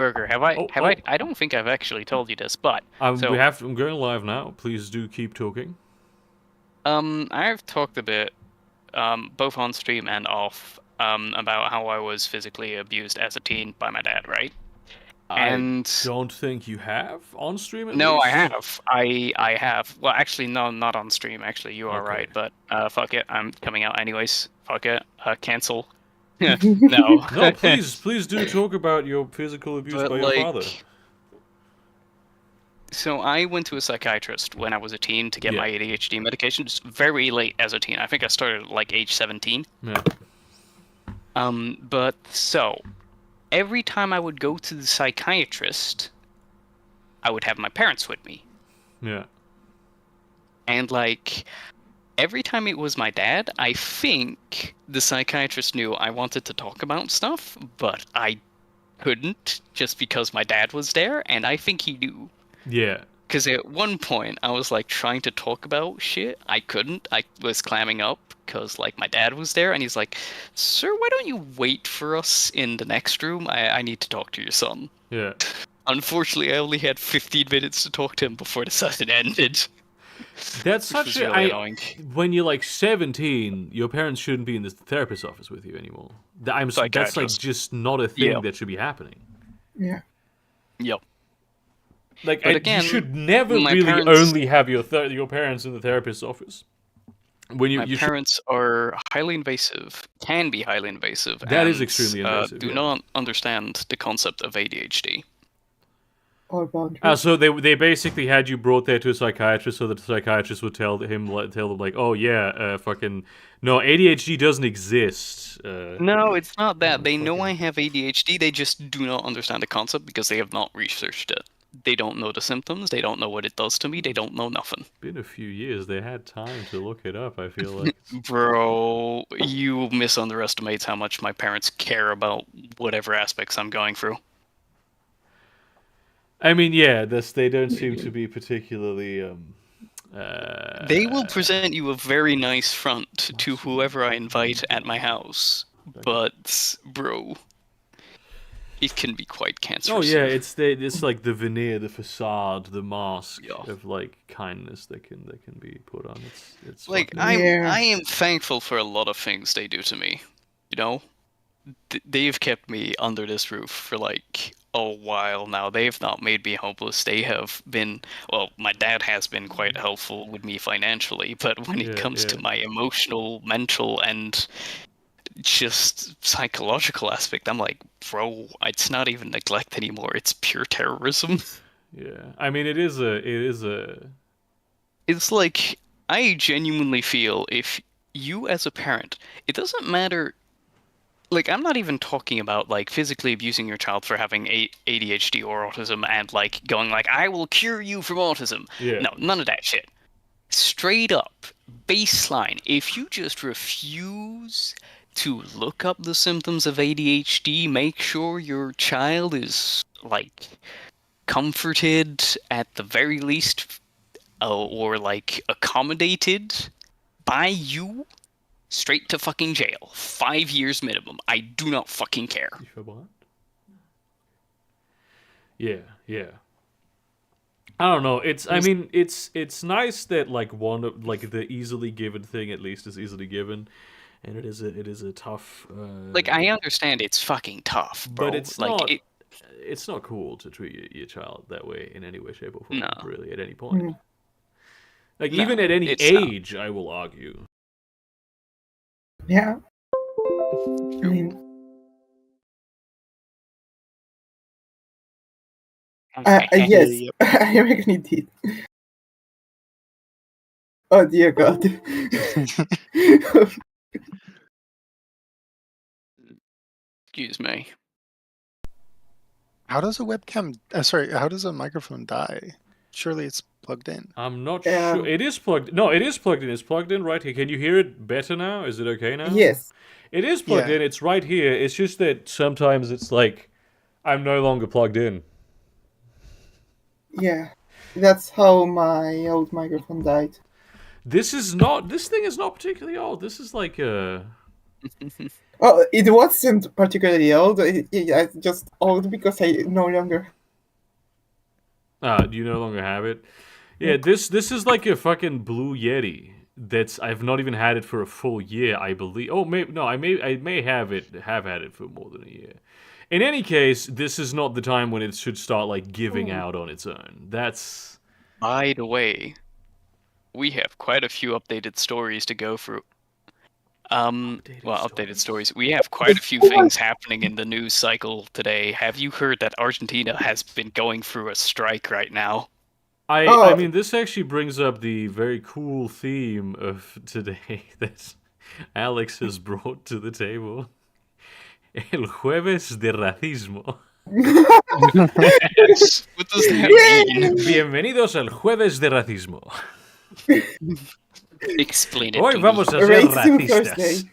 Burger, have I? Oh, Have oh. I? I don't think I've actually told you this, but I'm going live now. Please do keep talking. I've talked a bit, both on stream and off, about how I was physically abused as a teen by my dad, right? I And don't think you have on stream at no, least. I have. I have. Well, actually, no, not on stream. Actually, you are Okay. right. But fuck it, I'm coming out anyways. Fuck it, cancel. No. No, please do talk about your physical abuse But by your father. So I went to a psychiatrist when I was a teen to get my ADHD medication, just very late as a teen. I think I started at like age 17. Yeah. But so every time I would go to the psychiatrist, I would have my parents with me. Yeah. And like every time it was my dad, I think the psychiatrist knew I wanted to talk about stuff, but I couldn't just because my dad was there, and I think he knew. Yeah. Because at one point, I was like trying to talk about shit. I couldn't. I was clamming up because like my dad was there, and he's like, "Sir, why don't you wait for us in the next room? I need to talk to your son." Yeah. Unfortunately, I only had 15 minutes to talk to him before the session ended. That's such a really annoying. When you're like 17, your parents shouldn't be in the therapist's office with you anymore. That's like just not a thing that should be happening. Yeah. Yep. Like, again, you should never really only have your parents in the therapist's office. When my parents are highly invasive, can be highly invasive. That is extremely invasive. Do not understand the concept of ADHD. Or boundaries. So they basically had you brought there to a psychiatrist, so that the psychiatrist would tell them like, oh yeah, fucking no, ADHD doesn't exist. No, it's not that. They know I have ADHD. They just do not understand the concept because they have not researched it. They don't know the symptoms. They don't know what it does to me. They don't know nothing. Been a few years. They had time to look it up, I feel like. Bro, you misunderestimate how much my parents care about whatever aspects I'm going through. I mean, yeah, they don't seem to be particularly... They will present you a very nice front to whoever I invite at my house. But, bro... it can be quite cancerous. Oh yeah, it's like the veneer, the facade, the mask of like kindness that can be put on. It's like I am thankful for a lot of things they do to me. You know, they've kept me under this roof for like a while now. They have not made me homeless. They have been, well, my dad has been quite helpful with me financially, but when it comes to my emotional, mental, and just psychological aspect, I'm like, bro, it's not even neglect anymore. It's pure terrorism. Yeah, I mean, it is a. It's like, I genuinely feel if you as a parent, it doesn't matter. Like, I'm not even talking about like physically abusing your child for having ADHD or autism and like going like, I will cure you from autism. Yeah. No, none of that shit. Straight up, baseline. If you just refuse to look up the symptoms of ADHD, make sure your child is, like, comforted at the very least, or, like, accommodated by you, straight to fucking jail. 5 years minimum. I do not fucking care. For what? Yeah. I don't know. I mean, it's nice that like the easily given thing at least is easily given. And it is a tough. Like, I understand it's fucking tough, bro. But it's like, not. It's not cool to treat your child that way in any way, shape, or form. No. Really, at any point. Mm. Like even at any age, I will argue. Yeah. I mean. Yes, I really did. Oh dear God. Excuse me. How does a webcam... how does a microphone die? Surely it's plugged in. I'm not sure. It is plugged... No, it is plugged in. It's plugged in right here. Can you hear it better now? Is it okay now? Yes. It is plugged in. It's right here. It's just that sometimes it's like, I'm no longer plugged in. Yeah. That's how my old microphone died. This thing is not particularly old. This is like a... Oh, it wasn't particularly old. It's just old because I no longer. You no longer have it. Yeah, this is like a fucking Blue Yeti. I've not even had it for a full year, I believe. Oh, I may have had it for more than a year. In any case, this is not the time when it should start like giving out on its own. That's By the way, we have quite a few updated stories to go through. Updated stories. We have quite a few things happening in the news cycle today. Have you heard that Argentina has been going through a strike right now? I mean, this actually brings up the very cool theme of today that Alex has brought to the table. El jueves de racismo. Yes. What does that mean? Bienvenidos al jueves de racismo. Explain it Hoy to me. vamos a ser Racism racistas. Thursday.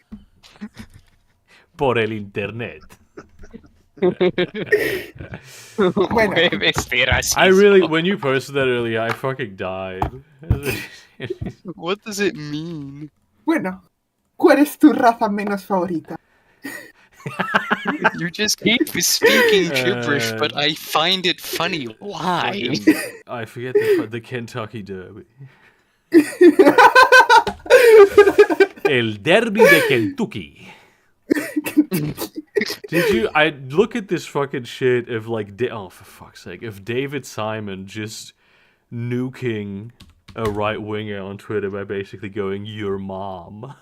Por el internet. Jueves de racismo. I really, when you posted that earlier, I fucking died. What does it mean? Bueno, ¿cuál es tu raza menos favorita? You just keep speaking gibberish, but I find it funny. Why? I forget the Kentucky Derby. El Derby de Kentucky. Did you? I look at this fucking shit of like, oh for fuck's sake, of David Simon just nuking a right winger on Twitter by basically going your mom.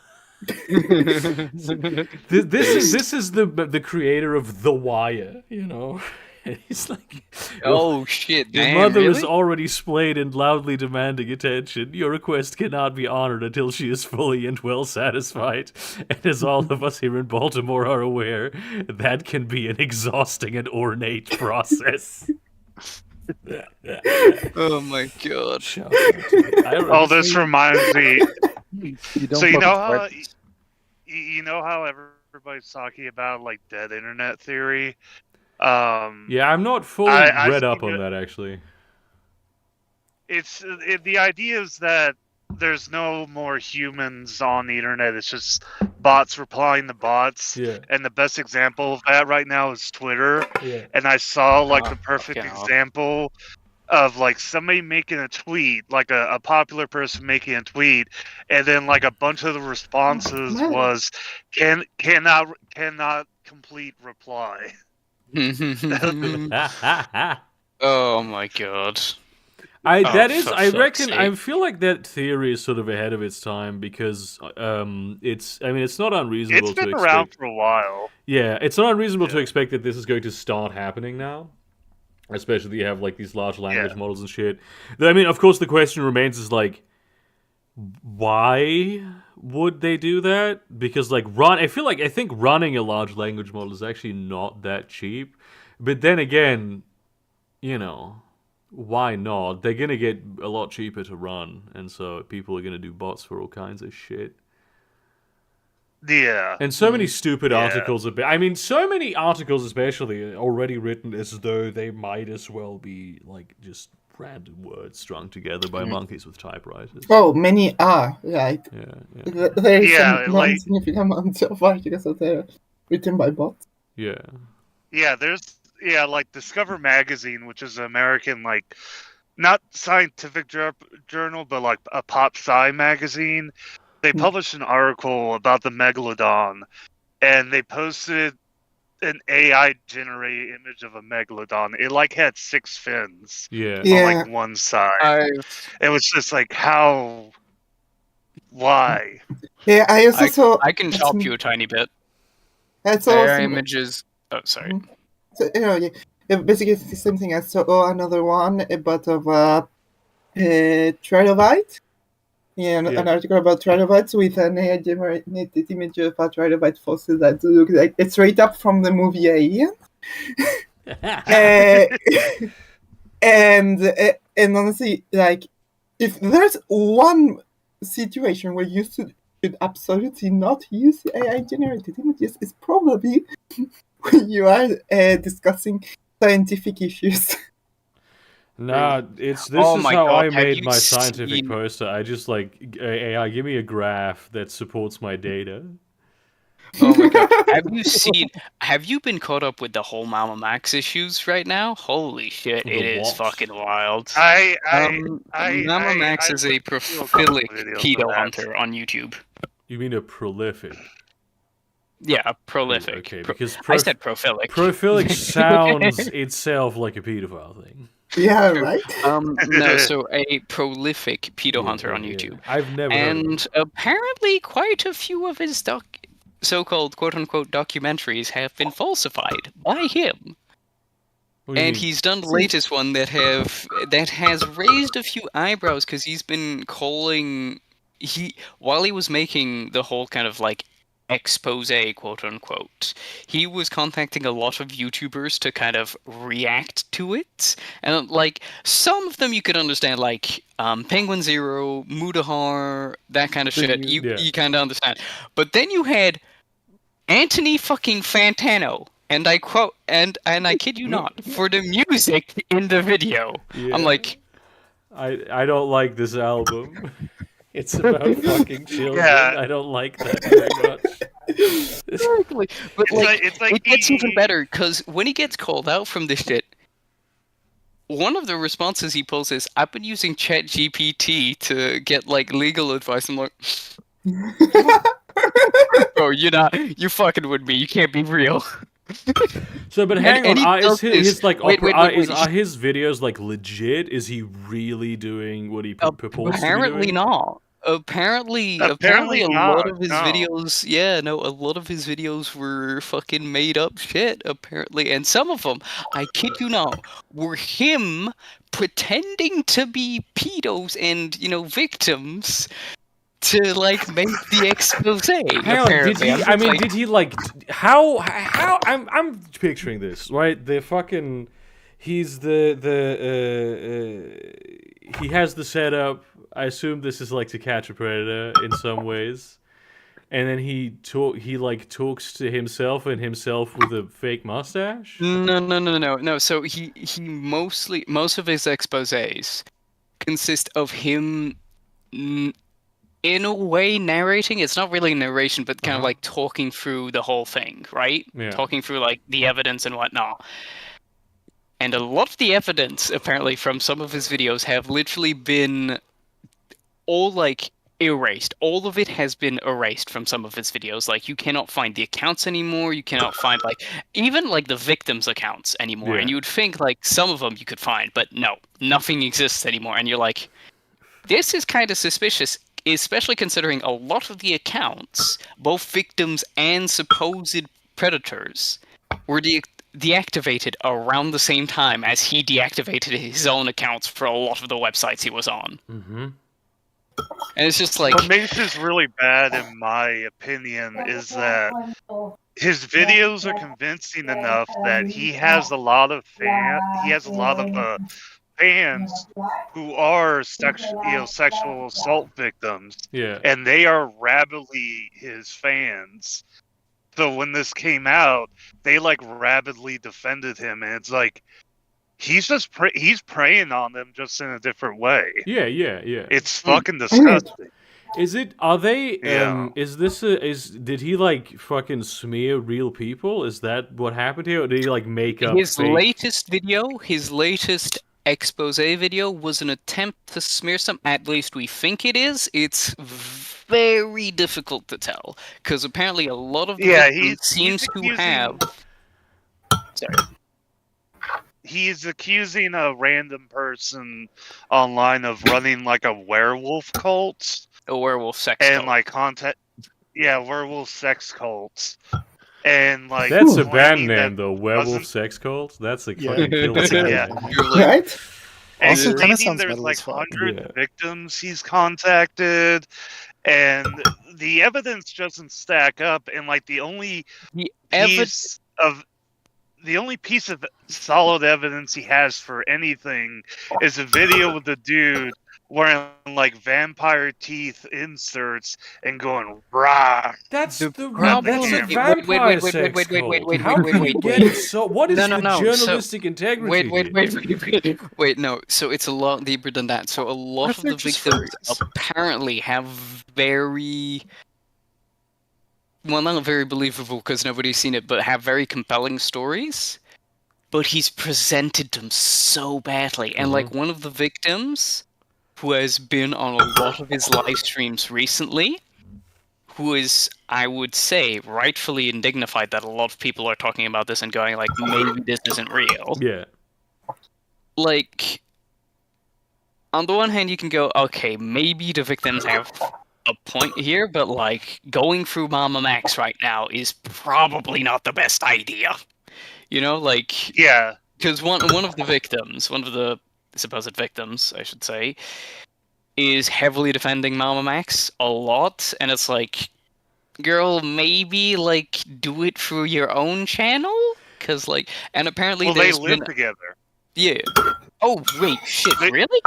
This is the creator of The Wire, you know. And he's like, Oh shit! your Damn, mother really? is already splayed and loudly demanding attention. Your request cannot be honored until she is fully and well satisfied. And as all of us here in Baltimore are aware, that can be an exhausting and ornate process. Oh my god! Oh, this reminds me. You don't So you know how fucking you know how everybody's talking about like dead internet theory. Yeah, I'm not fully I read think up on that actually. The idea is that there's no more humans on the internet. It's just bots replying to bots. Yeah. And the best example of that right now is Twitter. Yeah. And I saw like Oh, the perfect fucking hell. example of like somebody making a tweet, like a popular person making a tweet, and then like a bunch of the responses man. was cannot complete reply. Oh my god! I for reckon, fuck's I sake. feel like that theory is sort of ahead of its time because it's not unreasonable It's been to around expect. for a while. Yeah, it's not unreasonable to Yeah. expect that this is going to start happening now. Especially you have like these large language Yeah. models and shit. I mean, of course, the question remains is like, why would they do that? Because like I think running a large language model is actually not that cheap. But then again, you know, why not? They're gonna get a lot cheaper to run, and so people are gonna do bots for all kinds of shit. Yeah. And so many stupid Yeah. articles about. I mean, so many articles, especially, are already written as though they might as well be like just random words strung together by monkeys with typewriters. Oh, many are, right. Yeah. There is Yeah, a like- non-significant amount of articles that are written by bots. Yeah. Yeah, like Discover Magazine, which is an American, like, not scientific journal, but like a pop sci magazine. They published an article about the megalodon, and they posted an AI generated image of a megalodon. It like had 6 fins Yeah. Yeah. on like one side. It was just like, why? Yeah, I also saw. I can chop you a tiny bit. I saw AI some- images. Oh, sorry. So, yeah, basically it's the same thing. I saw another one about of trilobite. Yeah, an article about trilobites with an AI generated image of a trilobite fossil that looks like it's straight up from the movie Alien. And honestly, like, if there's one situation where you should absolutely not use AI generated images, it's probably when you are discussing scientific issues. Nah, this Oh is my how God, I have made you my scientific seen- poster. I just like AI, give me a graph that supports my data. Oh my god. Have you been caught up with the whole Mama Max issues right now? Holy shit, The it is what? fucking wild. Mama Max is a prolific pedo hunter on YouTube. You mean a prolific? Yeah, prolific. Okay, because I said prophilic. prophilic sounds itself like a pedophile thing. Yeah, right. No, so a prolific pedo hunter on YouTube. I've never heard of him. And apparently quite a few of his so-called quote-unquote documentaries have been falsified by him. What do you And mean? he's done the latest one that has raised a few eyebrows because he's been calling while he was making the whole kind of like expose, quote unquote, he was contacting a lot of YouTubers to kind of react to it, and like some of them you could understand, like Penguin Zero, Mudahar, that kind of shit. You kind of understand, but then you had Anthony fucking Fantano. And I quote, and I kid you not, for the music in the video. Yeah. I'm like, I don't like this album. It's about fucking children. Yeah. I don't like that very much. exactly. But It's like it gets even he- better because when he gets called out from this shit, one of the responses he pulls is, "I've been using ChatGPT to get like legal advice." I'm like, bro, you fucking with me. You can't be real. So, but hang and on, he is does his this- like wait, are his videos like legit? Is he really doing what he purports to be Apparently doing? not. Apparently a lot not, of his no. videos, a lot of his videos were fucking made up shit, apparently. And some of them, I kid you not, were him pretending to be pedos and, victims to, like, make the expose. Hang on, did apparently. he? I'm I just mean, like, did he like how? I'm picturing this right. The fucking he's he has the setup. I assume this is like to catch a predator in some ways, and then he talks to himself and himself with a fake mustache. No. So he most of his exposés consist of him in a way narrating. It's not really narration, but kind of like talking through the whole thing, right? Yeah. Talking through like the evidence and whatnot. And a lot of the evidence, apparently, from some of his videos have literally been all like erased. All of it has been erased from some of his videos. Like, you cannot find the accounts anymore. You cannot find like even like the victims' accounts anymore. Yeah. And you would think like some of them you could find, but no, nothing exists anymore. And you're like, this is kind of suspicious, especially considering a lot of the accounts, both victims and supposed predators, were deactivated around the same time as he deactivated his own accounts for a lot of the websites he was on. Mm-hmm. And it's just like, What makes this really bad, in my opinion, is that his videos are convincing enough that he has a lot of fans who are sexual assault victims, Yeah. and they are rabidly his fans. So when this came out, they like rabidly defended him, and it's like he's just he's preying on them just in a different way. Yeah. It's fucking disgusting. Is it? Are they? Yeah. Is this Did he like fucking smear real people? Is that what happened here, or did he like make up? his fake... latest expose video was an attempt to smear some. At least we think it is. It's very difficult to tell because apparently a lot of He seems to have. Sorry. He's accusing a random person online of running like a werewolf cult A werewolf sex and cult. like werewolf sex cults. And like That's a band claiming name that though. Werewolf wasn't- Sex Cult. That's a Yeah. fucking killer band Yeah. name. You're like, Right? and Also, kinda claiming sounds there's metal like as fuck. hundreds Yeah. of victims he's contacted, and the evidence doesn't stack up. And like the only piece of solid evidence he has for anything is a video with the dude wearing like vampire teeth inserts and going rah. That's The the problem that's a is- vampire wait, sex wait, cult. How can you get it so? What is No, the no. So- journalistic integrity? Wait, no. So it's a lot deeper than that. So a lot What if of they're the just victims furries? apparently have very well, not very believable because nobody's seen it, but have very compelling stories. But he's presented them so badly. And like one of the victims who has been on a lot of his live streams recently, who is, I would say, rightfully indignified that a lot of people are talking about this and going like, maybe this isn't real. Yeah. Like, on the one hand, you can go, okay, maybe the victims have a point here, but like going through Mama Max right now is probably not the best idea. You know, like, Yeah. because one of the victims, one of the supposed victims, I should say, is heavily defending Mama Max a lot, and it's like, girl, maybe like do it through your own channel, because like, and apparently Well, they there's live been together. yeah. Oh wait, shit, They- really?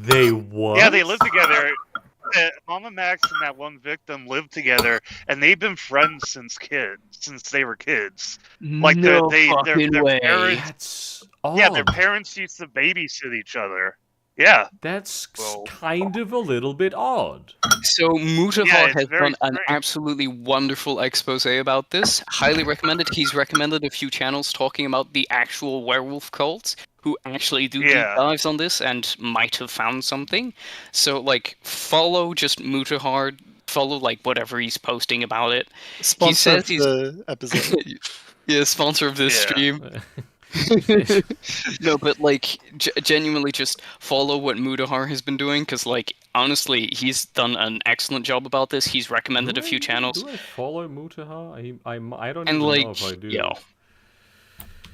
They what? Yeah, they live together. Mama Max and that one victim live together, and they've been friends since they were kids. Like No their fucking way. parents, That's odd. yeah, their parents used to babysit each other. Yeah, That's Well- kind of a little bit odd. So Mutahar Yeah, it's has very done an strange. absolutely wonderful expose about this. Highly recommended. He's recommended a few channels talking about the actual werewolf cults who actually do deep Yeah. dives on this and might have found something. So like follow just Mutahar, follow like whatever he's posting about it. Sponsor says of he's- the episode. Yeah, sponsor of this Yeah. stream. No, but like genuinely just follow what Mutahar has been doing because like honestly he's done an excellent job about this. He's recommended a few channels Do I follow Mutahar? I don't and even like know if I do. yo.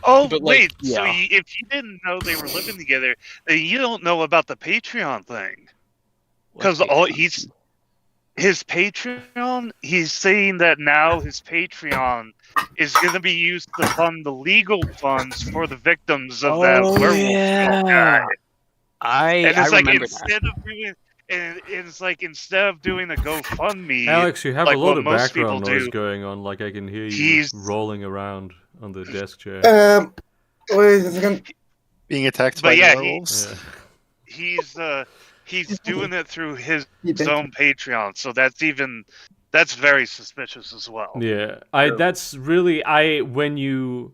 Oh But, like, wait, so yeah. if you didn't know they were living together, then you don't know about the Patreon thing. Because his Patreon, he's saying that now his Patreon is going to be used to fund the legal funds for the victims of that werewolf guy. I And it's like remember that. instead of doing a GoFundMe, Alex, you have like a lot what of most people background noise do. going on. Like I can hear you He's- rolling around on the desk chair. Wait a second. Being attacked But by yeah, werewolves. Yeah. he's doing it through his You bet. own Patreon, so that's very suspicious as well. Yeah, that's really when you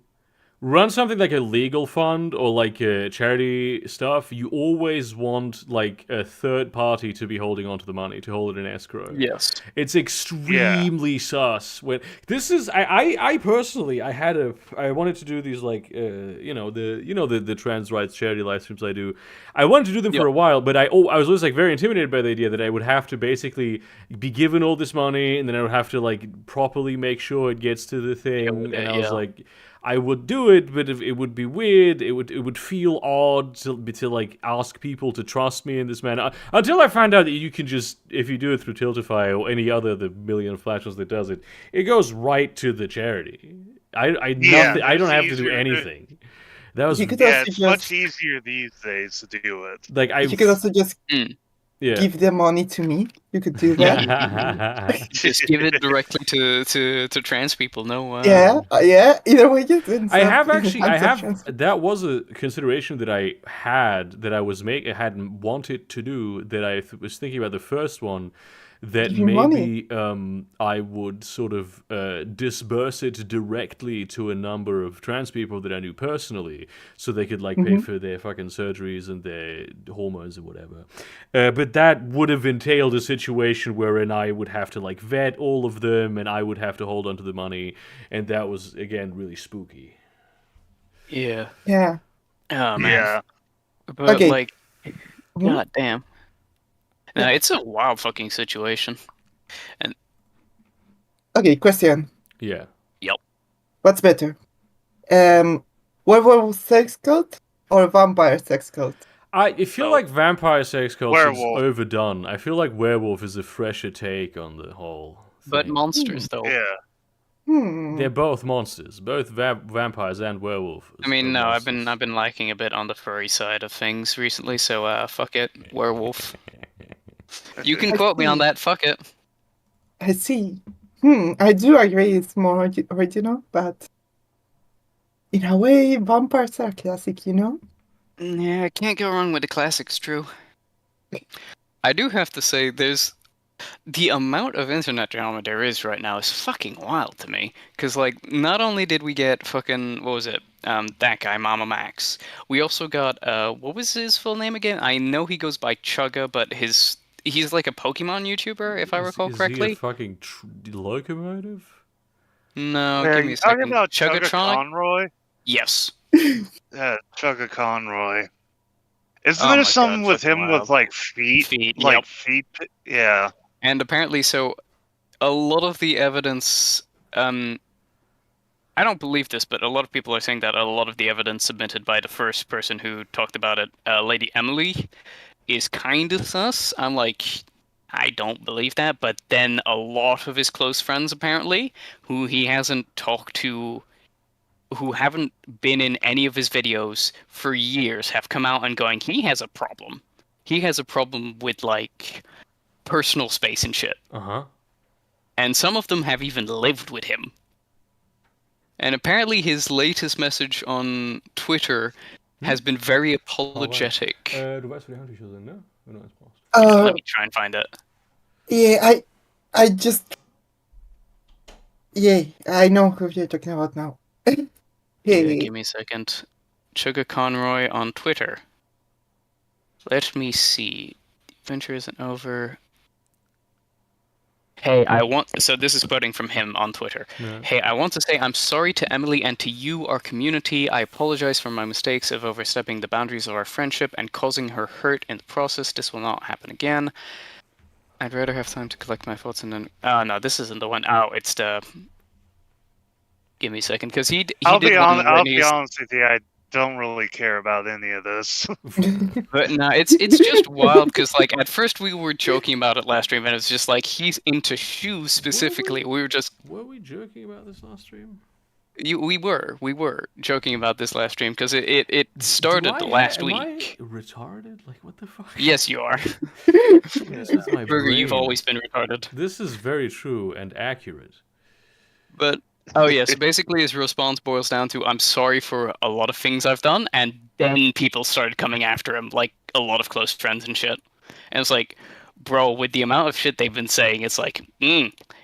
run something like a legal fund or like charity stuff, you always want like a third party to be holding onto the money, to hold it in escrow. Yes. It's extremely sus. When this is, I personally, I wanted to do these like, the trans rights charity live streams I do. I wanted to do them for a while, but I was always like very intimidated by the idea that I would have to basically be given all this money, and then I would have to like properly make sure it gets to the thing, and I was like, I would do it, but it would be weird. It would feel odd to like ask people to trust me in this manner. Until I found out that you can just, if you do it through Tiltify or any other the million flashes that does it, it goes right to the charity. I don't have to do anything. That was You could Yeah, also it's much just easier these days to do it. like you could also just yeah. give the money to me. You could do that. Just give it directly to trans people. No. Yeah, Either way, you didn't. I have that was a consideration that I had hadn't wanted to do, that I was thinking about the first one, that Give you maybe I would sort of disburse it directly to a number of trans people that I knew personally, so they could like pay for their fucking surgeries and their hormones and whatever. But that would have entailed a situation wherein I would have to like vet all of them, and I would have to hold onto the money, and that was again really spooky. Yeah. Yeah. Oh man. Yeah. But Okay. like, Mhm. god damn. No, it's a wild fucking situation. Okay, question. Yeah. What's better? Werewolf sex cult or vampire sex cult? I feel like vampire sex cult is Werewolf. overdone. I feel like werewolf is a fresher take on the whole But thing. monsters though. Yeah. They're both monsters, both vampires and werewolf. I mean, no, I've monsters. been liking a bit on the furry side of things recently, so fuck it, werewolf. You can quote me on that. Fuck it. I see. I do agree it's more original, but in a way, vampires are classic, you know? Yeah, I can't go wrong with the classics. True. I do have to say, there's The amount of internet drama there is right now is fucking wild to me. Because, like, not only did we get fucking, what was it? That guy, Mama Max. We also got, what was his full name again? I know he goes by Chugga, but he's like a Pokemon YouTuber, if I recall Is he a correctly. fucking locomotive? No, Are give me you a talking second. about Chugga Chuggatronic? Conroy? Yes. Yeah, Chugga Conroy. Isn't Oh there my something god, with fucking him wild. with like feet? Feet, Like yep. feet? Yeah. And apparently, so a lot of the evidence, I don't believe this, but a lot of people are saying that a lot of the evidence submitted by the first person who talked about it, Lady Emily, is kind of sus. I'm like, I don't believe that, but then a lot of his close friends, apparently, who he hasn't talked to, who haven't been in any of his videos for years, have come out and going, he has a problem. He has a problem with, like, personal space and shit. Uh-huh. And some of them have even lived with him. And apparently his latest message on Twitter has been very apologetic. Du weißt, wo die Handtücher sind, ne? Wenn du eins brauchst. Let me try and find it. Yeah, I just. Yeah, I know who you're talking about now. Yeah, Hey, give me a second. Chugga Conroy on Twitter. Let me see. The adventure isn't over. Hey, so this is quoting from him on Twitter. Yeah. Hey, I want to say I'm sorry to Emily and to you, our community. I apologize for my mistakes of overstepping the boundaries of our friendship and causing her hurt in the process. This will not happen again. I'd rather have time to collect my thoughts and then... Oh, no, this isn't the one. Oh, it's the... Give me a second, because he I'll did be one honest. I'll when be he's... honest with you. I don't really care about any of this. But no, it's just wild, because, like, at first we were joking about it last stream, and it's just like, he's into shoes specifically. We were just... Were we joking about this last stream? We were joking about this last stream, because it started last am week. I retarded? Like, what the fuck? Yes, you are. This is my Burger, you've brain. always been retarded. This is very true and accurate. But, oh yeah, so basically his response boils down to, I'm sorry for a lot of things I've done, and then people started coming after him, like a lot of close friends and shit. And it's like, bro, with the amount of shit they've been saying, it's like,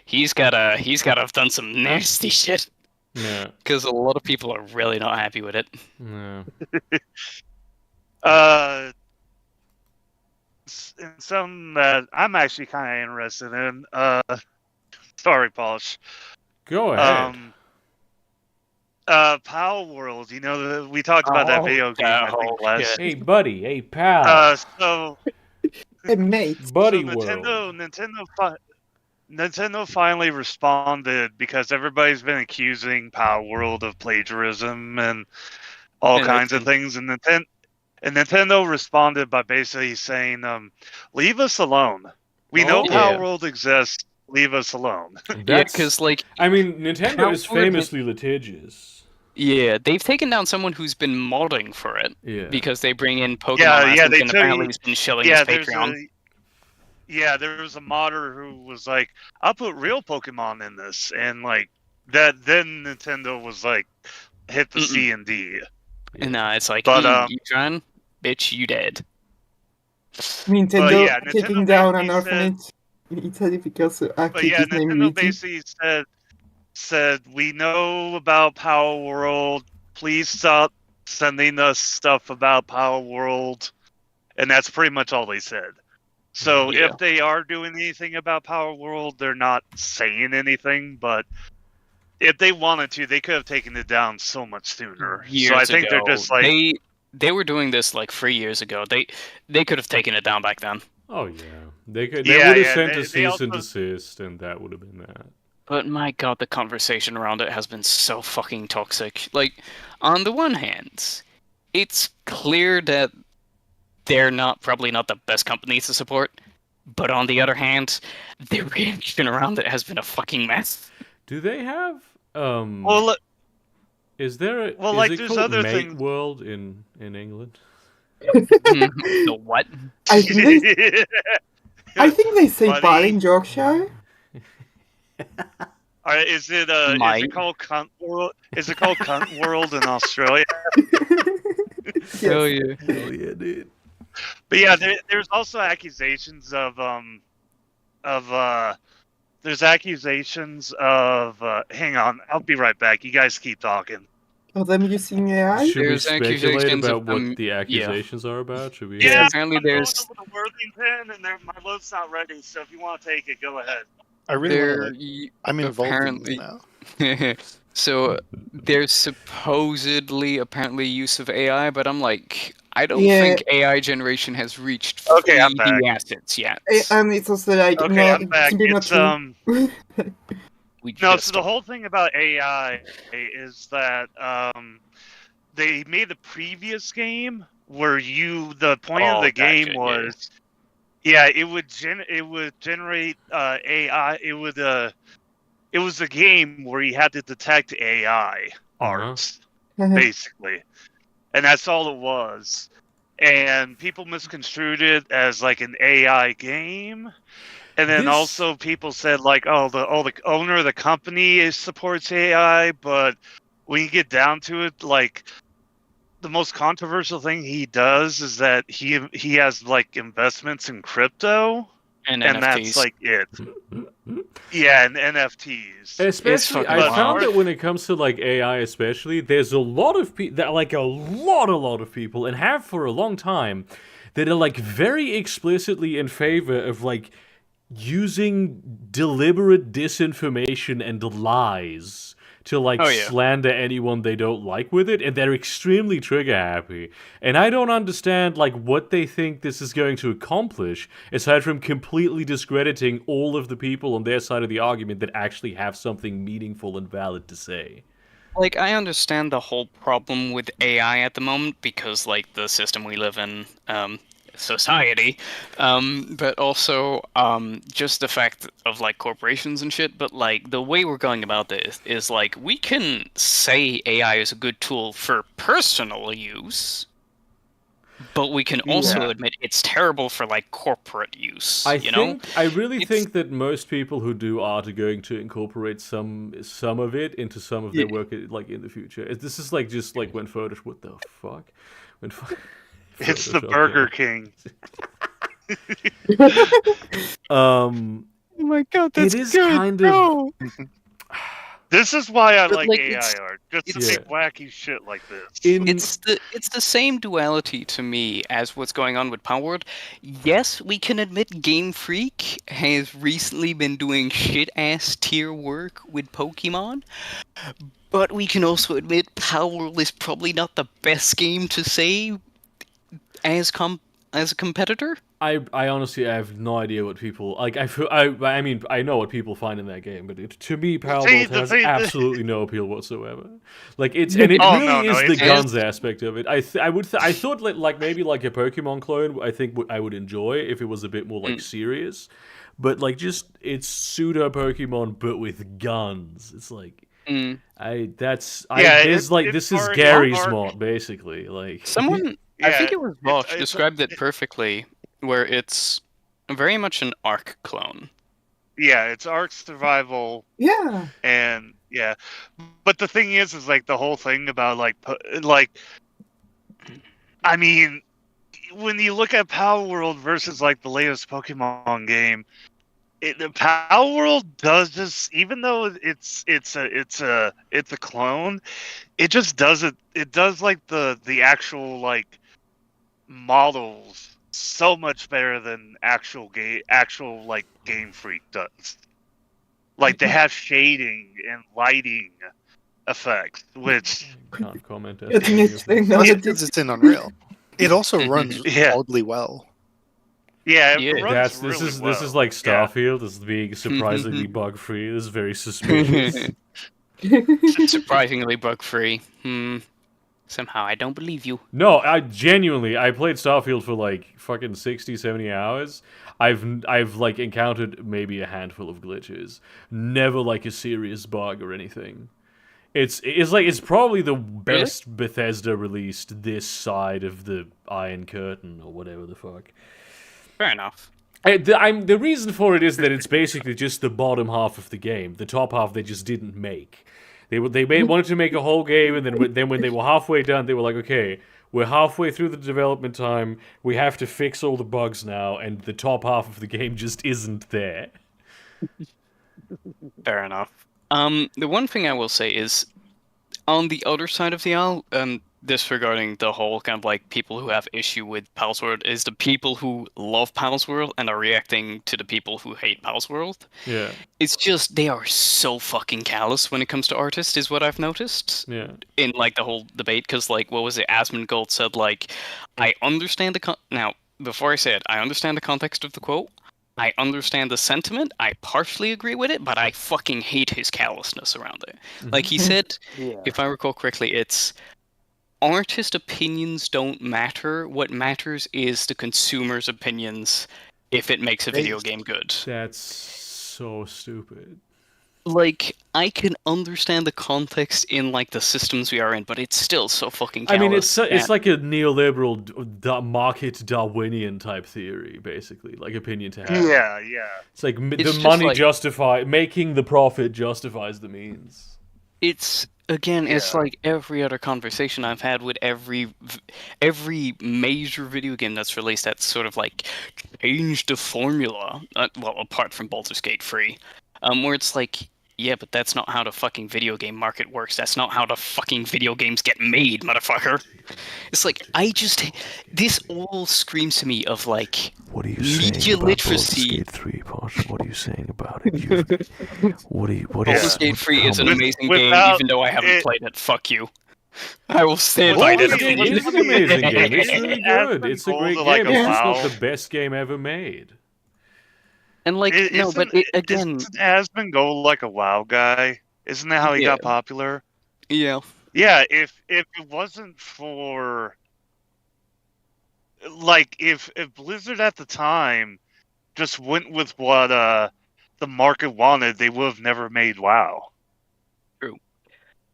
he's gotta have done some nasty shit. Yeah. Because a lot of people are really not happy with it. Yeah. And something that I'm actually kind of interested in. Sorry, Polish. Go ahead. Power World. You know, we talked about that video game. I think last. Hey, buddy. Hey, pal. So. hey, mate. Buddy so World. Nintendo finally responded because everybody's been accusing Power World of plagiarism and all kinds of things, and Nintendo responded by basically saying, "Leave us alone. We know Power World exists. Leave us alone." Yeah, because like, I mean, Nintendo is famously litigious. Yeah, they've taken down someone who's been modding for it. Yeah. Because they bring in Pokemon Masters and apparently he's been shilling his Patreon. There was a modder who was like, "I'll put real Pokemon in this," and like that. Then Nintendo was like, "Hit the C and D." And it's like, you trying, bitch, you dead. Nintendo taking down an orphanage in Italy because a kid is named Nintendo basically said, "We know about Power World. Please stop sending us stuff about Power World," and that's pretty much all they said. So if they are doing anything about Power World, they're not saying anything, but if they wanted to, they could have taken it down so much sooner. Years so I think ago. they're just like they were doing this like 3 years ago. They could have taken it down back then. Oh yeah, they would have sent a cease and desist, and that would have been that. But my god, the conversation around it has been so fucking toxic. Like, on the one hand, it's clear that they're probably not the best company to support. But on the other hand, the reaction around it has been a fucking mess. Do they have is there a there's called other Mate things. World in England? The what? I think they say bar in Yorkshire. Is it called Cunt World? Is it called Cunt World in Australia? Hell yeah. Hell yeah, dude. But yeah, there's also accusations of there's accusations of. Hang on, I'll be right back. You guys keep talking. Of them using AI? Should we There's speculate accusations of about what them- the yeah. accusations are about? Should we? Yeah, apparently I'm going there's- over to Worthington, and my load's not ready. So if you want to take it, go ahead. I really There, want to. I'm involved in this now. so there's apparently use of AI, but I'm like, I don't Yeah. think AI generation has reached Okay, I'm 3D back. assets yet. And it's also like Okay, not, I'm back. simply not It's true. We No, just so the whole thing about AI is that they made the previous game where the point of Oh, the game gotcha, was it would generate AI. It was a game where you had to detect AI arts basically, and that's all it was. And people misconstrued it as like an AI game. And then This- also people said like, the owner of the company supports AI, but when you get down to it, like the most controversial thing he does is that he has like investments in crypto, and and NFTs. that's like it. Yeah, and NFTs. Especially, fucking I found wild. that when it comes to like AI, especially, there's a lot of people, like a lot of people, and have for a long time, that are like very explicitly in favor of like using deliberate disinformation and lies to like Oh, yeah. slander anyone they don't like with it, and they're extremely trigger happy. And I don't understand like what they think this is going to accomplish, aside from completely discrediting all of the people on their side of the argument that actually have something meaningful and valid to say. Like, I understand the whole problem with AI at the moment because, like, the system we live in, society, but also just the fact of like corporations and shit. But like the way we're going about this is like we can say AI is a good tool for personal use, but we can also admit it's terrible for like corporate use. I really It's- think that most people who do art are going to incorporate some of it into some of their work, like in the future. This is like just like when Photoshop. What the fuck? When It's the Photoshop Burger came. King. Oh my god, it is kind of. This is why I But, like like, AI it's- art. Just to it's- make wacky shit like this. It's the same duality to me as what's going on with Power World. Yes, we can admit Game Freak has recently been doing shit ass tier work with Pokemon, but we can also admit Power World is probably not the best game to say as a competitor. I honestly have no idea what people like. I mean I know what people find in that game, but to me, Powerball has absolutely no appeal whatsoever. Like it really is the guns aspect of it. I thought like maybe like a Pokemon clone. I think I would enjoy if it was a bit more like serious, but like just it's pseudo Pokemon but with guns. It's like this is Gary's mod basically. Like Someone, I think it was Bosch, described it perfectly, where it's very much an Ark clone. Yeah, it's Ark survival. Yeah. And yeah, but the thing is like the whole thing about like I mean, when you look at Power World versus like the latest Pokemon game, the Power World does just, even though it's a clone, it just does it. It does like the actual like models so much better than actual like Game Freak does. Like they have shading and lighting effects, which can't comment. It's Because it's in Unreal. It also runs oddly well. Yeah, it runs this is well. This is like Starfield. This is being surprisingly bug free. This is very suspicious. Surprisingly bug free. Somehow I don't believe you. No, I played Starfield for like fucking 60, 70 hours. I've like encountered maybe a handful of glitches. Never like a serious bug or anything. It's probably the best Bethesda released this side of the Iron Curtain or whatever the fuck. Fair enough. The reason for it is that it's basically just the bottom half of the game. The top half they just didn't make. They wanted to make a whole game, and then when they were halfway done, they were like, okay, We're halfway through the development time. We have to fix all the bugs now, and the top half of the game just isn't there. Fair enough. The one thing I will say is, on the other side of the aisle, disregarding the whole kind of like people who have issue with Pals World, is the people who love Pals World and are reacting to the people who hate Pals World. Yeah. It's just they are so fucking callous when it comes to artists, is what I've noticed. Yeah. In like the whole debate, because like what was it? Asmongold said like, I understand the now before I say it, I understand the context of the quote. I understand the sentiment. I partially agree with it, but I fucking hate his callousness around it. Like he said, if I recall correctly, it's artist opinions don't matter. What matters is the consumer's opinions if it makes a video game good. That's so stupid. Like, I can understand the context in like the systems we are in, but it's still so fucking callous. I mean, it's like a neoliberal market Darwinian type theory, basically, like opinion to have. Yeah. It's like It's the money like- making the profit justifies the means. It's again, it's Yeah. like every other conversation I've had with every major video game that's released that's sort of like changed the formula. Well, apart from Baldur's Gate 3, where it's like, yeah, but that's not how the fucking video game market works. That's not how the fucking video games get made, motherfucker. It's like this all screams to me of like What are you media saying about literacy. Baldur's Gate 3, Pasha? What are you saying about it? What is Baldur's Gate 3 is an how amazing game, Without even though I haven't it- played it. Fuck you. I will stand Well, by Baldur's that Gate opinion. is an amazing game. It's really good. been It's a called great like game. a It's just not WoW. the best game ever made. And like, no, but again, isn't Asmongold like a WoW guy? Isn't that how he got popular? yeah. Yeah, if it wasn't for like if Blizzard at the time just went with what the market wanted, they would have never made WoW. True.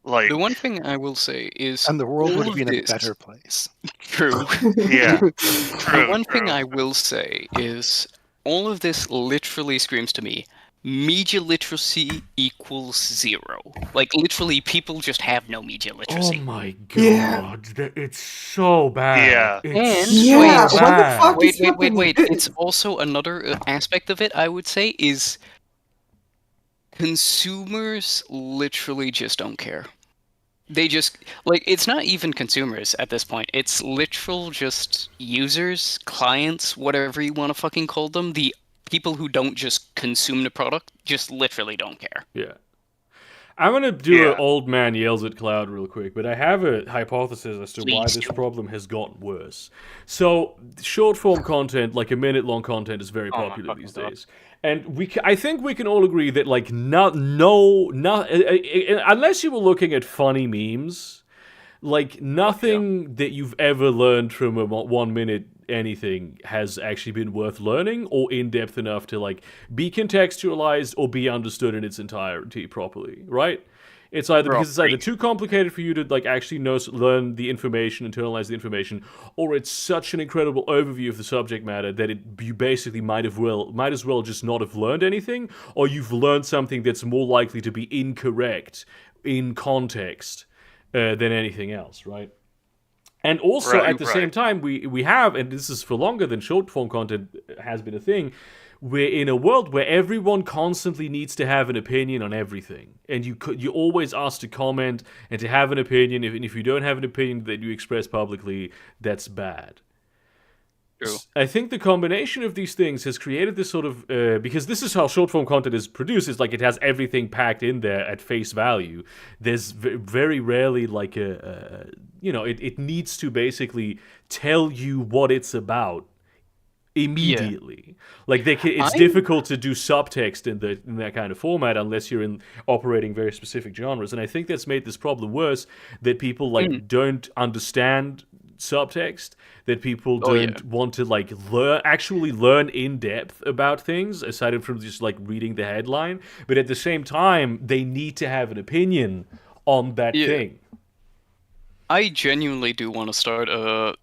Like The one thing I will say is, And the world all would of be in a this- better place. True. yeah, The true. one thing true. I will say is, all of this literally screams to me, media literacy equals 0. Like, literally, people just have no media Oh literacy. my god, Yeah. it's so bad. Yeah. It's And- so Yeah, what the bad. fuck? Wait. is happening? It's also another aspect of it, I would say, is consumers literally just don't care. They just, like, it's not even consumers at this point. It's literal just users, clients, whatever you want to fucking call them. The people who don't just consume the product just literally don't care. Yeah. I'm gonna do Yeah. an old man yells at cloud real quick, but I have a hypothesis as to why Please this do. problem has gotten worse. So, short form content, like a minute long content, is very Oh my popular fucking these God. days. And I think we can all agree that, like, unless you were looking at funny memes, like, nothing that you've ever learned from a 1 minute anything has actually been worth learning or in depth enough to like be contextualized or be understood in its entirety properly, right? It's either because it's either too complicated for you to like actually learn the information, internalize the information, or it's such an incredible overview of the subject matter that you basically might as well just not have learned anything, or you've learned something that's more likely to be incorrect in context than anything else, right? And also, at the same time, we have, and this is for longer than short-form content has been a thing, we're in a world where everyone constantly needs to have an opinion on everything. And you're always asked to comment and to have an opinion, and if you don't have an opinion that you express publicly, that's bad. True. I think the combination of these things has created this sort of because this is how short form content is produced. It's like it has everything packed in there at face value. There's very rarely like it needs to basically tell you what it's about immediately. Like it's difficult to do subtext in that kind of format unless you're operating very specific genres. And I think that's made this problem worse. That people don't understand subtext, that people don't want to like actually learn in depth about things aside from just like reading the headline, but at the same time they need to have an opinion on that thing. I genuinely do want to start a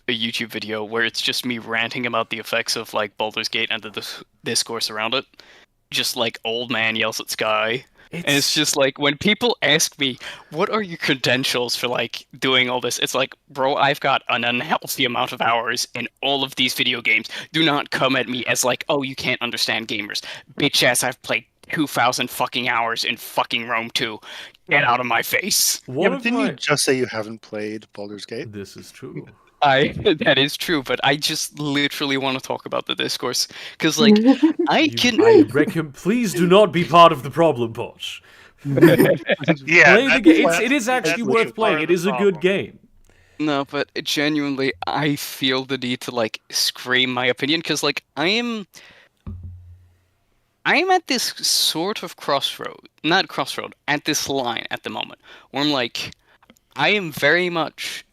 YouTube video where it's just me ranting about the effects of like Baldur's Gate and the discourse around it, just like old man yells at sky. And it's just like when people ask me, "What are your credentials for like doing all this?" It's like, bro, I've got an unhealthy amount of hours in all of these video games. Do not come at me as like, "Oh, you can't understand gamers." Bitch ass, I've played 2,000 fucking hours in fucking Rome 2. Get out of my face. Yeah, One but of didn't my you just say you haven't played Baldur's Gate? This is true. That is true, but I just literally want to talk about the discourse because like I can I reckon. Please do not be part of the problem, Posh. Yeah, Play the that's- game. that's- It is actually that's worth part playing. of It the is a good problem. game. No, but genuinely, I feel the need to like scream my opinion because like I am at this sort of crossroad, not crossroad, at this line at the moment where I'm like, I am very much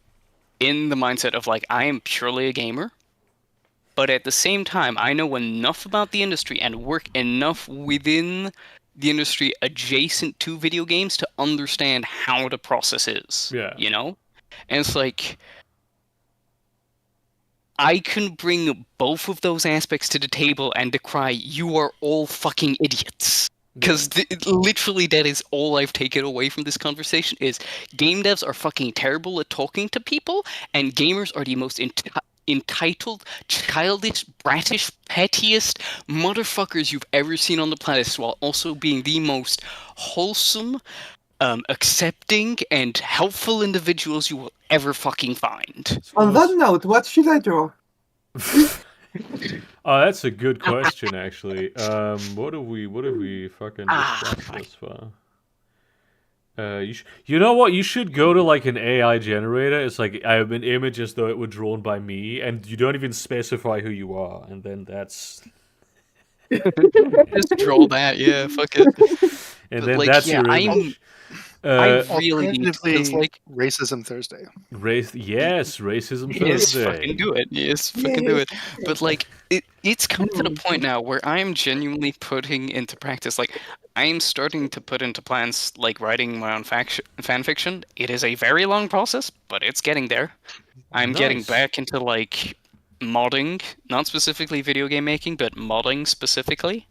in the mindset of like I am purely a gamer, but at the same time, I know enough about the industry and work enough within the industry adjacent to video games to understand how the process is. Yeah. You know? And it's like I can bring both of those aspects to the table and decry you are all fucking idiots. Because literally that is all I've taken away from this conversation is game devs are fucking terrible at talking to people, and gamers are the most entitled, childish, bratish, pettiest motherfuckers you've ever seen on the planet, while also being the most wholesome, accepting, and helpful individuals you will ever fucking find. On that note, what should I draw? Oh, that's a good question, actually. What have we fucking discussed fuck. thus far? You know what? You should go to like an AI generator. It's like I have an image as though it were drawn by me, and you don't even specify who you are, and then that's Just draw that, yeah, fuck it. and But, then like, that's yeah, your image. I really need Alternatively, because like Racism Thursday. Yes, racism yes, Thursday. fucking do it. Yes, fucking do it. But like it's come to the point now where I am genuinely putting into practice. Like I am starting to put into plans like writing my own fan fiction. It is a very long process, but it's getting there. I'm getting Nice. back into like modding, not specifically video game making, but modding specifically.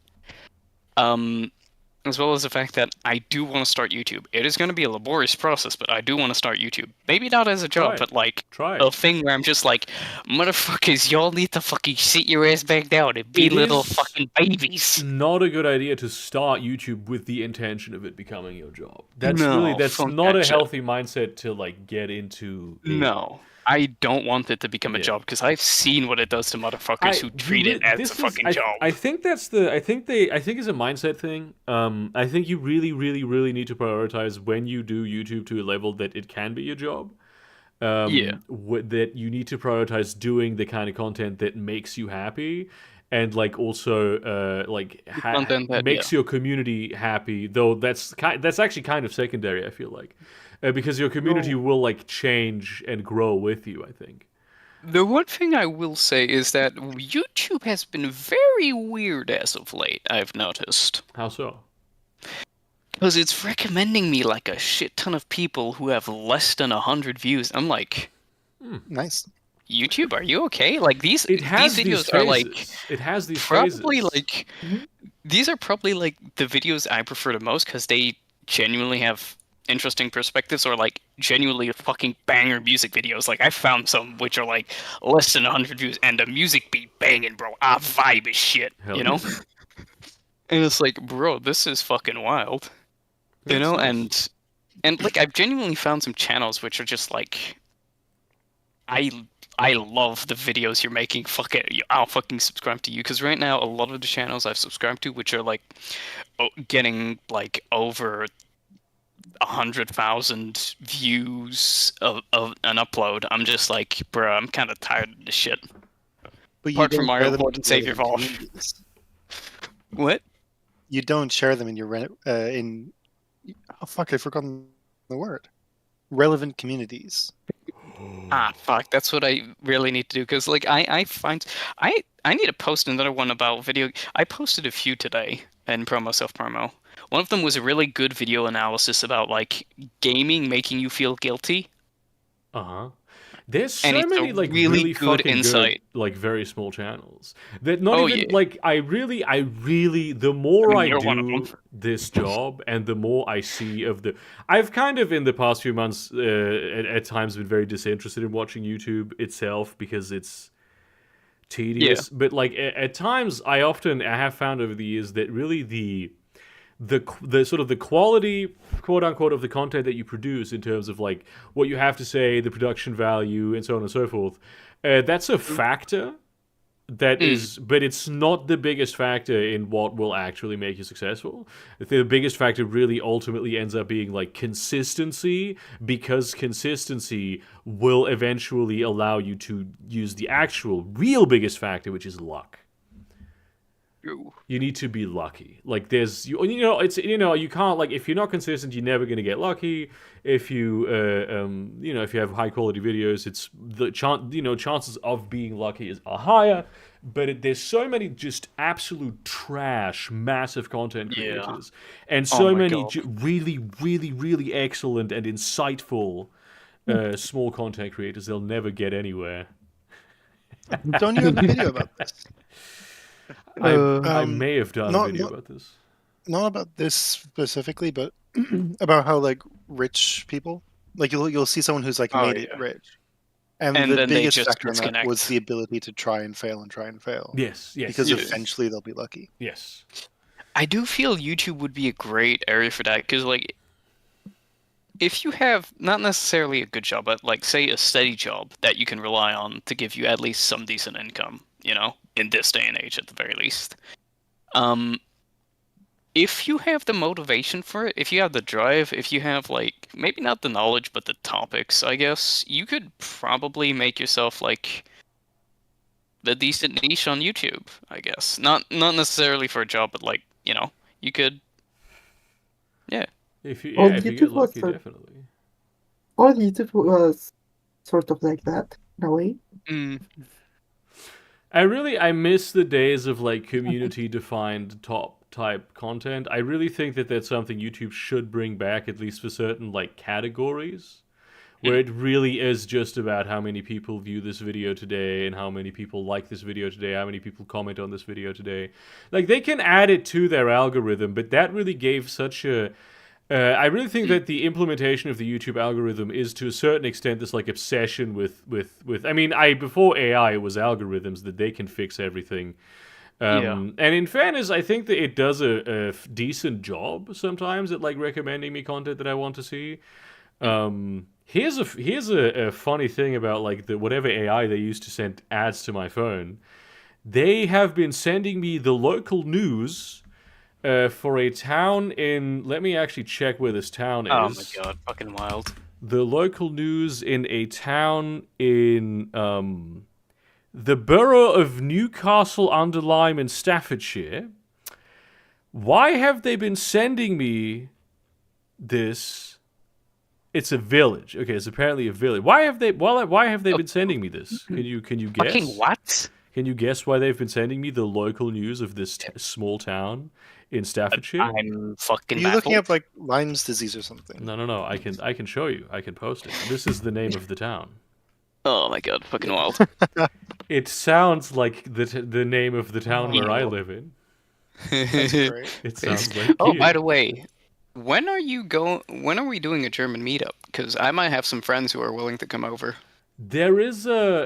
As well as the fact that I do want to start YouTube. It is going to be a laborious process, but I do want to start YouTube. Maybe not as a Try job, it. but like Try a it. thing where I'm just like, motherfuckers, y'all need to fucking sit your ass back down and be It little is fucking babies. Not a good idea to start YouTube with the intention of it becoming your job. That's No, that's fuck not that a shit. healthy mindset to like get into. No. I don't want it to become a Yeah. job because I've seen what it does to motherfuckers who treat it as a fucking job. I think that's the. I think it's a mindset thing. I think you really, really, really need to prioritize when you do YouTube to a level that it can be your job. Yeah. That you need to prioritize doing the kind of content that makes you happy, and like also content that- makes your community happy. Though that's actually kind of secondary. I feel like. Because your community will like change and grow with you, I think. The one thing I will say is that YouTube has been very weird as of late, I've noticed. How so? Because it's recommending me like a shit ton of people who have less than 100 views. I'm like, Nice. YouTube, are you okay? Like these These videos are like it has these probably phases. like these are probably like the videos I prefer the most because they genuinely have interesting perspectives or like genuinely fucking banger music videos. Like I found some which are like less than 100 views and the music be banging, bro. I vibe as shit, Hell you know? And it's like, bro, this is fucking wild. You know, Nice. and like I've genuinely found some channels which are just like I love the videos you're making. Fuck it, I'll fucking subscribe to you because right now a lot of the channels I've subscribed to, which are like getting like over 100,000 views of an upload, I'm just like, bro, I'm kind of tired of this shit. But Apart from don't Mario share them Lord in and Savior relevant Volf. communities. What? You don't share them in your in. Oh fuck! I've forgotten the word. Relevant communities. Ah, fuck. That's what I really need to do because, like, I find I need to post another one about video. I posted a few today in promo self promo. One of them was a really good video analysis about like gaming making you feel guilty. Uh-huh. There's so and it's many a like really really good fucking insight. good, like very small channels that not Oh, even yeah. like I really the more I You're one of them. do this job and the more I see of the I've kind of in the past few months at times been very disinterested in watching YouTube itself because it's tedious, but like at times I have found over the years that really the sort of the quality, quote unquote, of the content that you produce in terms of like what you have to say, the production value, and so on and so forth, that's a factor that is, but it's not the biggest factor in what will actually make you successful. The biggest factor really ultimately ends up being like consistency, because consistency will eventually allow you to use the actual real biggest factor, which is luck. You need to be lucky. Like there's you can't, like, if you're not consistent, you're never going to get lucky. If you if you have high quality videos, it's the chances of being lucky are higher. But there's so many just absolute trash, massive content creators, and so many really, really, really excellent and insightful small content creators. They'll never get anywhere. Don't you have a video about this? I may have done a video about this. Not about this specifically, but about how like rich people, like you'll see someone who's like made it rich, and the then they biggest just factor in that disconnect. was the ability to try and fail and try and fail. Yes, because eventually they'll be lucky. Yes, I do feel YouTube would be a great area for that, because like, if you have not necessarily a good job, but like say a steady job that you can rely on to give you at least some decent income, in this day and age at the very least. If you have the motivation for it, if you have the drive, if you have like maybe not the knowledge but the topics, I guess you could probably make yourself like the decent niche on YouTube, I guess. Not necessarily for a job, but like, you could. Yeah. If you YouTube get lucky, was definitely. All YouTube was sort of like that in a way. I miss the days of like community defined top type content. I really think that that's something YouTube should bring back, at least for certain like categories, where it really is just about how many people view this video today and how many people like this video today, how many people comment on this video today. Like they can add it to their algorithm, but that really gave such a I really think that the implementation of the YouTube algorithm is to a certain extent this like obsession with I mean, before AI it was algorithms that they can fix everything. And in fairness, I think that it does a decent job sometimes at like recommending me content that I want to see. Here's a funny thing about like the whatever AI they use to send ads to my phone. They have been sending me the local news for a town in. Let me actually check where this town is. Oh my god, fucking wild. The local news in a town in the borough of Newcastle under Lyme in Staffordshire. Why have they been sending me this? It's a village. Okay, it's apparently a village. Why have they been sending me this? Can you guess? Fucking what? Can you guess why they've been sending me the local news of this small town in Staffordshire? I'm fucking Are you baffled. looking up like Lyme's disease or something? No. I can show you. I can post it. This is the name of the town. Oh my god, fucking wild. It sounds like the name of the town where I live in. That's great. It sounds like Oh, you. by the way, when are we doing a German meetup? Because I might have some friends who are willing to come over. There is a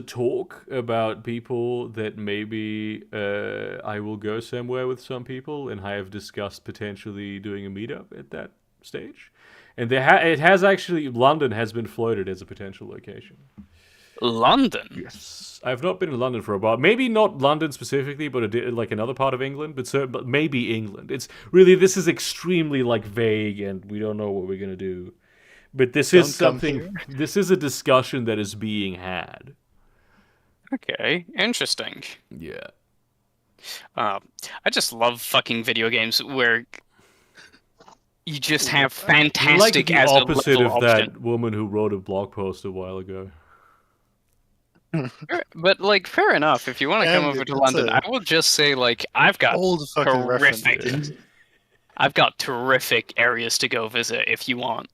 talk about people that maybe I will go somewhere with some people, and I have discussed potentially doing a meetup at that stage. And it has actually, London has been floated as a potential location. London? Yes. I've not been in London for a while. Maybe not London specifically, but like another part of England, but maybe England. It's really, this is extremely like vague, and we don't know what we're going to do. But this is something, this is a discussion that is being had. Okay, interesting. Yeah. I just love fucking video games where you just have fantastic You're like as the a opposite level of option. that woman who wrote a blog post a while ago. But like, fair enough. If you want to come over to London, I will just say like I've got Old fucking reference. terrific. I've got terrific areas to go visit if you want.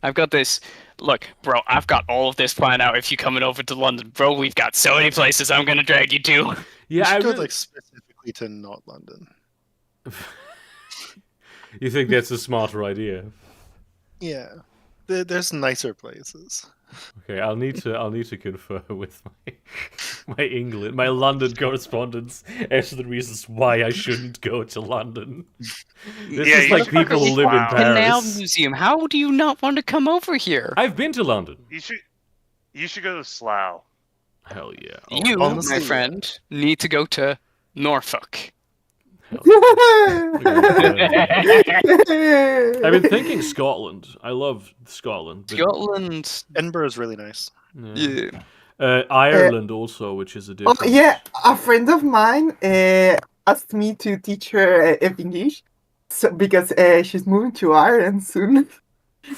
I've got this. Look, bro, I've got all of this planned out. If you're coming over to London, bro, we've got so many places I'm gonna drag you to. You Yeah, I should go really... like specifically to not London. You think that's a smarter idea? Yeah, there's nicer places. Okay, I'll need to confer with my London correspondents as to the reasons why I shouldn't go to London. This is like people who live in Canal Paris. Museum. How do you not want to come over here? I've been to London. You should go to Slough. Hell yeah. You, honestly, my friend, need to go to Norfolk. Hell yeah. I've been thinking Scotland. I love Scotland. Scotland. Edinburgh is really nice. Yeah. Ireland also, which is a Oh different. yeah, a friend of mine asked me to teach her English, because she's moving to Ireland soon.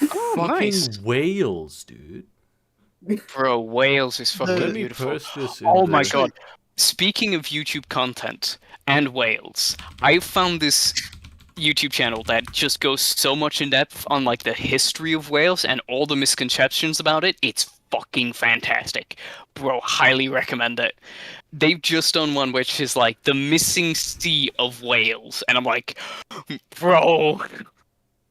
Oh, Fucking nice. Wales, dude. Bro, Wales is fucking Let me beautiful. post this in Oh the... my god. Speaking of YouTube content and Wales, I found this YouTube channel that just goes so much in depth on like the history of Wales and all the misconceptions about it. It's fucking fantastic. Bro, highly recommend it. They've just done one which is like the missing sea of Wales, and I'm like, bro.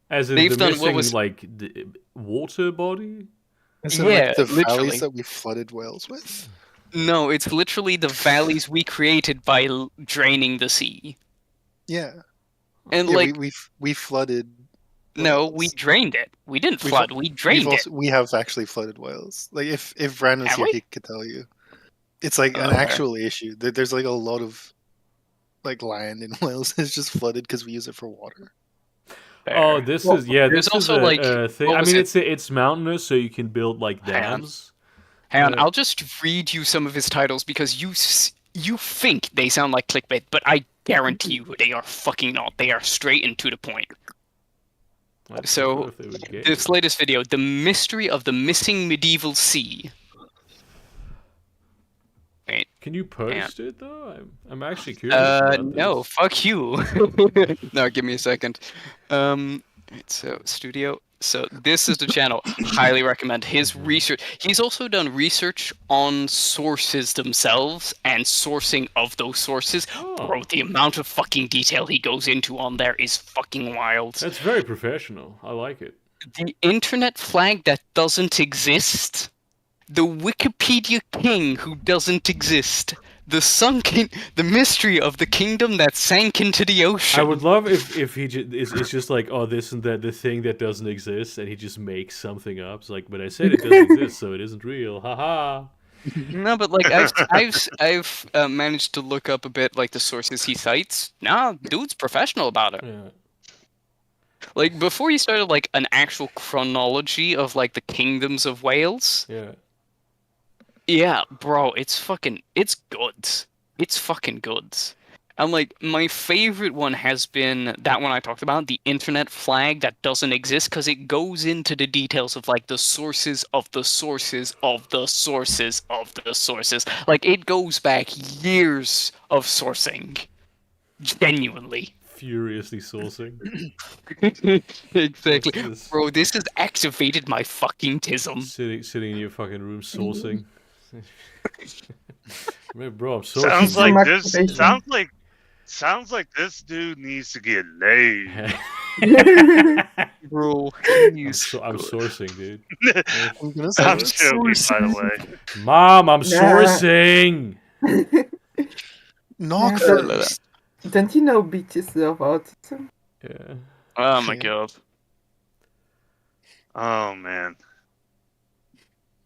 As in They've the done missing, what was like, the water body? Is it Yeah, like the literally. valleys that we flooded Wales with? No, it's literally the valleys we created by draining the sea. Yeah. And Yeah, like, we flooded. no, Wales. we drained it. We didn't We've- flood. We drained it. We have actually flooded Wales. Like if Brandon's Have here, we? he could tell you. It's like an Okay. actual issue. There's like a lot of like land in Wales is just flooded because we use it for water. Oh, this is there's this also, is a like, thing. what I was mean, it? it's mountainous, so you can build like Hang on. dams. Hang on, Uh, I'll just read you some of his titles because you think they sound like clickbait, but I guarantee you they are fucking not. They are straight and to the point. I'd So, prefer if they would get this it. latest video, The Mystery of the Missing Medieval Sea. Wait. Can you post it though? I'm actually curious about No, this. fuck you. No, give me a second. So studio. So this is the channel. Highly recommend his research. He's also done research on sources themselves and sourcing of those sources. Oh. Bro, the amount of fucking detail he goes into on there is fucking wild. That's very professional. I like it. The internet flag that doesn't exist. The Wikipedia king who doesn't exist. The mystery of the kingdom that sank into the ocean. I would love if he it's just like, oh, this and that, the thing that doesn't exist, and he just makes something up. It's like, but I said it doesn't exist, so it isn't real. Haha. No, but like I've managed to look up a bit like the sources he cites. Nah, dude's professional about it. Yeah. Like before he started like an actual chronology of like the kingdoms of Wales. Yeah. Yeah, bro, it's good. It's fucking good. And like my favorite one has been that one I talked about, the internet flag that doesn't exist, because it goes into the details of like the sources of the sources of the sources of the sources. Like it goes back years of sourcing. Genuinely. Furiously sourcing. Exactly. What's this? Bro, this has activated my fucking tism. Sitting in your fucking room sourcing. Man, bro, I'm sourcing. Sounds like Some this. activation. Sounds like this dude needs to get laid. Bro, I'm he's sourcing, dude. I'm gonna say I'm this. joking, by the way. Mom, I'm Nah. sourcing. Knock Yeah, first. Don't you know bitches love autism? Yeah. Oh my Yeah. god. Oh man.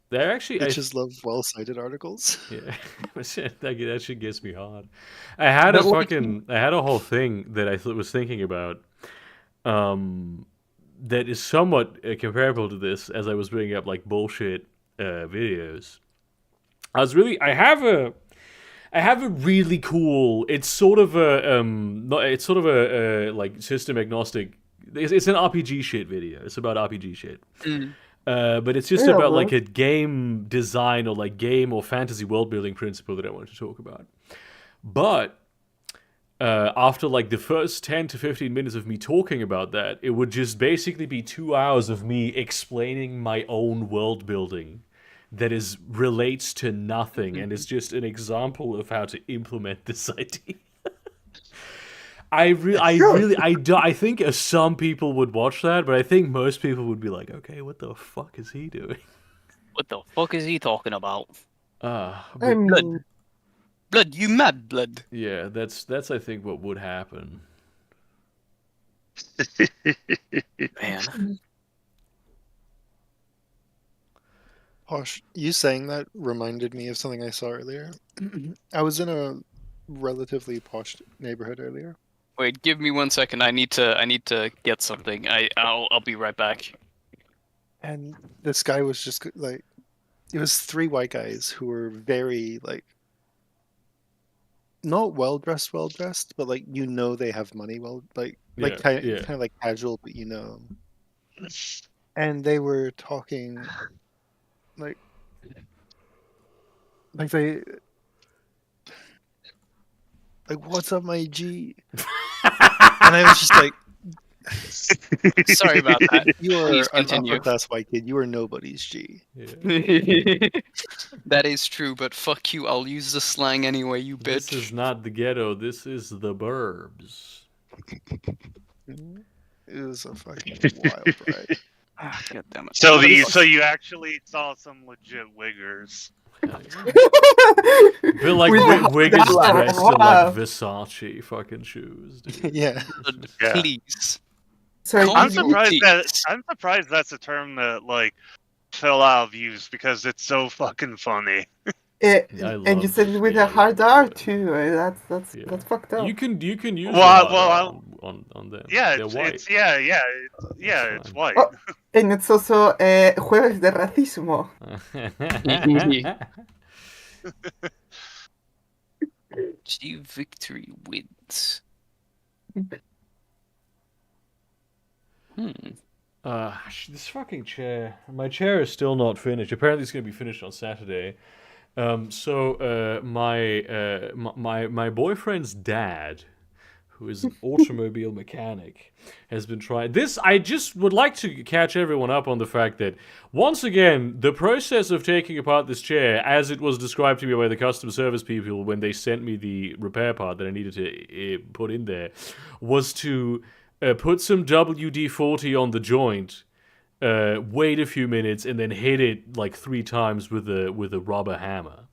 They're actually. I Bitches love well-cited articles. Yeah, that shit gets me hard. I had a whole thing that I was thinking about, that is somewhat comparable to this. As I was bringing up like bullshit videos, I have a really cool. It's sort of a like system agnostic. It's an RPG shit video. It's about RPG shit. But it's just Yeah, about bro. like a game design or like game or fantasy world building principle that I wanted to talk about. But after like the first 10 to 15 minutes of me talking about that, it would just basically be 2 hours of me explaining my own world building that relates to nothing and is just an example of how to implement this idea. I think some people would watch that, but I think most people would be like, okay, what the fuck is he doing? What the fuck is he talking about? I But mean, Blood, you mad blood. yeah, that's I think what would happen. Man. Posh, you saying that reminded me of something I saw earlier. I was in a relatively posh neighborhood earlier. Wait, give me 1 second. I need to get something. I'll be right back. And this guy was just like, it was 3 white guys who were very like, not well dressed, but like they have money, kind of like casual, but And they were talking like they like, what's up, my G? And I was just like, Sorry about that. you are Please an continue. upper class white kid. You are nobody's G. Yeah. That is true, but fuck you. I'll use the slang anyway, you bitch. This is not the ghetto. This is the burbs. It was a fucking wild ride. Ah, God damn it. So you actually saw some legit wiggers. But like Wiggins dressed in like Versace fucking shoes, dude. Yeah. Yeah. Please. sorry, Come I'm did you- surprised that's a term that like fell out of use because it's so fucking funny. I and you love said it with yeah, a hard yeah. R too. That's Yeah. that's fucked up. You can use Well, that on them. Yeah, They're white. it's it's white. Oh. And it's also Jueves de Racismo. G victory wins. This fucking chair. My chair is still not finished. Apparently, it's going to be finished on Saturday. My boyfriend's dad, who is an automobile mechanic, has been trying this. I just would like to catch everyone up on the fact that once again, the process of taking apart this chair, as it was described to me by the customer service people when they sent me the repair part that I needed to put in there, was to put some WD-40 on the joint. Wait a few minutes and then hit it like 3 times with a rubber hammer.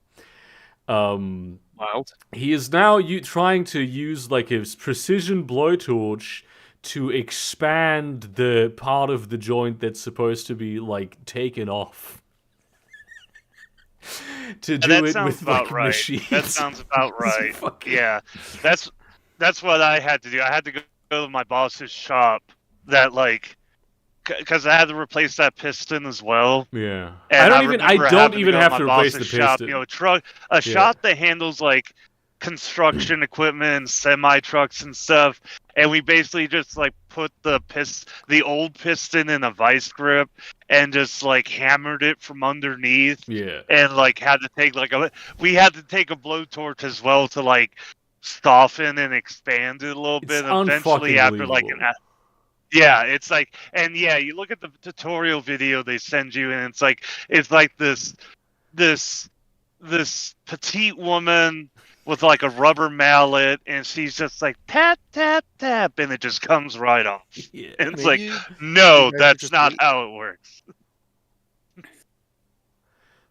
Wild. He is now trying to use like a precision blowtorch to expand the part of the joint that's supposed to be like taken off. To do That it sounds with about like right. machines. That sounds about It's right. fucking- Yeah, that's what I had to do. I had to go to my boss's shop that like because I had to replace that piston as well. Yeah. And I don't remember even having to go have my to replace the boss's shop, piston. Shop that handles like construction equipment, semi trucks and stuff. And we basically just like put the old piston in a vice grip and just like hammered it from underneath. Yeah. And like had to take we had to take a blowtorch as well to like soften and expand it a little bit. And eventually after like yeah, it's like, and yeah, you look at the tutorial video they send you, and it's like this petite woman with like a rubber mallet, and she's just like tap tap tap, and it just comes right off. Yeah. And it's Maybe like, no, you guys that's just not need- how it works.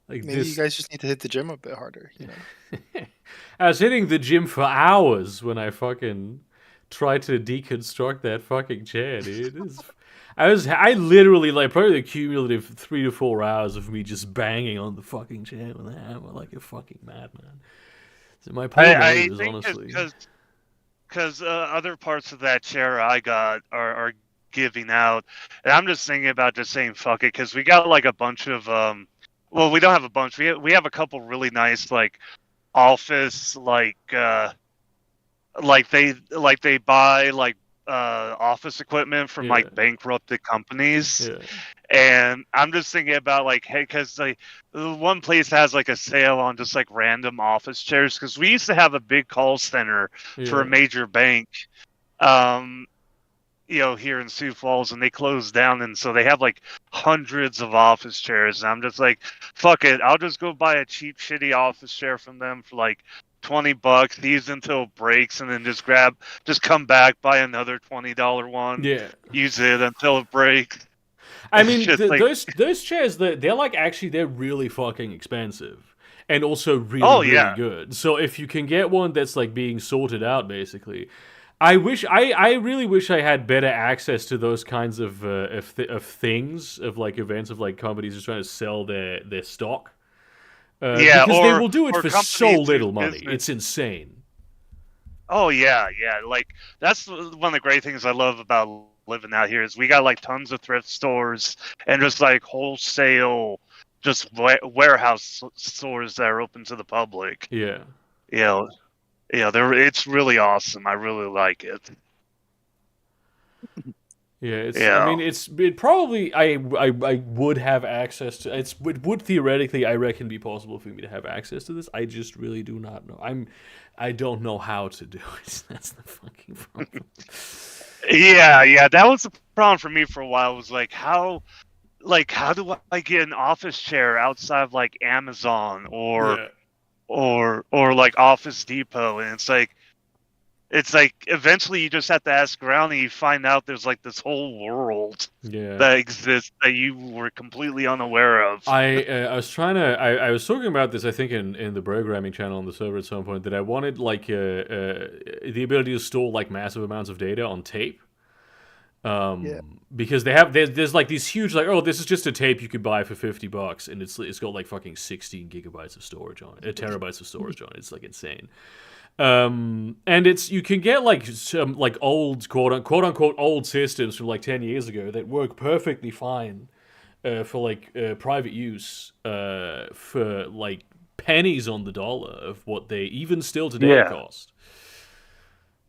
Like Maybe this. you guys just need to hit the gym a bit harder. I was hitting the gym for hours when I fucking tried to deconstruct that fucking chair, dude. I literally like probably the cumulative 3 to 4 hours of me just banging on the fucking chair with a hammer like a fucking madman. So my poor I neighbors, think honestly. because other parts of that chair I got are giving out, and I'm just thinking about just saying fuck it, because we got like a bunch of well, we don't have a bunch. We have a couple really nice like office like they buy like office equipment from Yeah. like bankrupted companies. Yeah. And I'm just thinking about like, hey, because like one place has like a sale on just like random office chairs. Because we used to have a big call center for a Yeah. major bank, here in Sioux Falls, and they closed down, and so they have like hundreds of office chairs. And I'm just like, fuck it, I'll just go buy a cheap, shitty office chair from them for like $20, use until it breaks, and then just come back, buy another $20 one, Yeah. use it until it breaks. I It's mean, just like, those chairs, they're like actually they're really fucking expensive, and also really Oh, really yeah. good. So if you can get one that's like being sorted out, basically, I really wish I had better access to those kinds of things, of like events, of like companies just trying to sell their stock. Yeah, Because they or- will do it or for so companies little whose money. business- It's insane. oh yeah, like that's one of the great things I love about living out here is we got like tons of thrift stores and just like wholesale, just warehouse stores that are open to the public. Yeah. It's really awesome. I really like it. Yeah, Yeah. I mean, it probably I would have access to it would theoretically, I reckon, be possible for me to have access to this. I just really do not know. I don't know how to do it. That's the fucking problem. Yeah, that was the problem for me for a while. Was like how do I get an office chair outside of like Amazon or like Office Depot, and it's like eventually you just have to ask around and you find out there's like this whole world that exists that you were completely unaware of. I was trying to I was talking about this, I think, in the programming channel on the server at some point, that I wanted like the ability to store like massive amounts of data on tape. Because there's like these huge, like, oh, this is just a tape you could buy for $50, and it's got like fucking 16 gigabytes of storage on it, terabytes of storage on it. It's like insane. And you can get like some like old quote unquote old systems from like 10 years ago that work perfectly fine for like private use for like pennies on the dollar of what they even still today cost.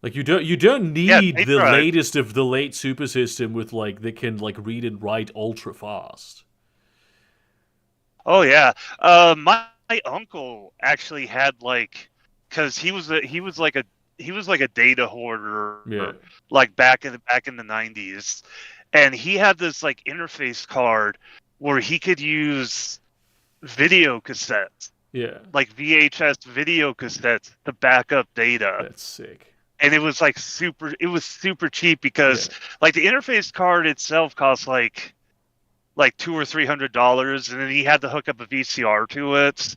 Like you don't need the latest of the late super system with like that can like read and write ultra fast. Oh yeah, my uncle actually had like, because he was like a data hoarder, like back in the 90s, and he had this like interface card where he could use video cassettes, like VHS video cassettes to back up data. That's sick. And it was super cheap because like the interface card itself cost like $200 or $300, and then he had to hook up a VCR to it.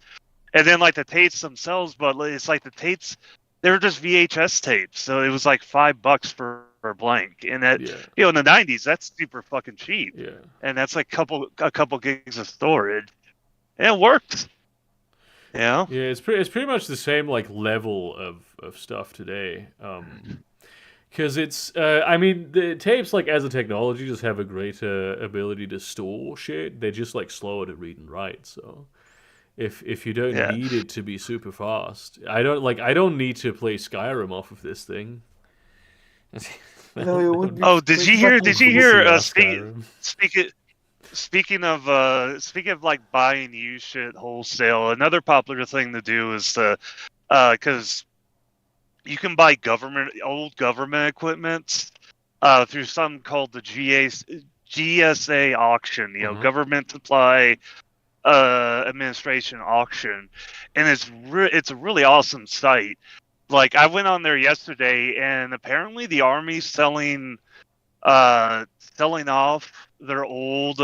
And then like the tapes themselves, but it's like the tapes, they were just VHS tapes, so it was like $5 for a blank. And that in the 90s, that's super fucking cheap. Yeah. And that's like a couple gigs of storage, and it worked. Yeah. Yeah, it's pretty much the same like level of stuff today. Because it's I mean, the tapes, like, as a technology, just have a greater ability to store shit. They're just like slower to read and write. So if you don't need it to be super fast, I don't need to play Skyrim off of this thing. Did you hear? Speaking of like buying used shit wholesale, another popular thing to do is because you can buy old government equipment through something called the GSA auction, Government Supply Administration auction, and it's a really awesome site. Like, I went on there yesterday, and apparently the Army's selling off their old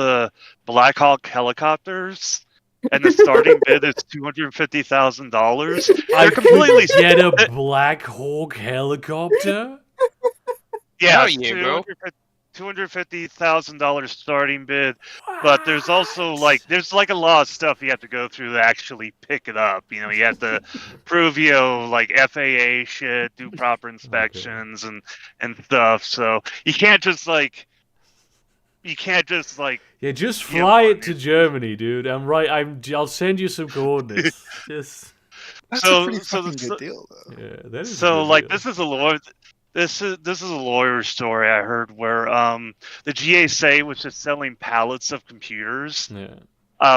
Black Hawk helicopters, and the starting bid is $250,000. I completely get a Black Hawk helicopter. Yeah, bro. $250,000 starting bid, but there's also there's a lot of stuff you have to go through to actually pick it up. You have to prove like FAA shit, do proper inspections and stuff. So you can't just just fly it to Germany, dude. I'll send you some coordinates. That's a pretty fucking good deal, though. Yeah, that is. So this is a This is a lawyer story I heard where the GSA was just selling pallets of computers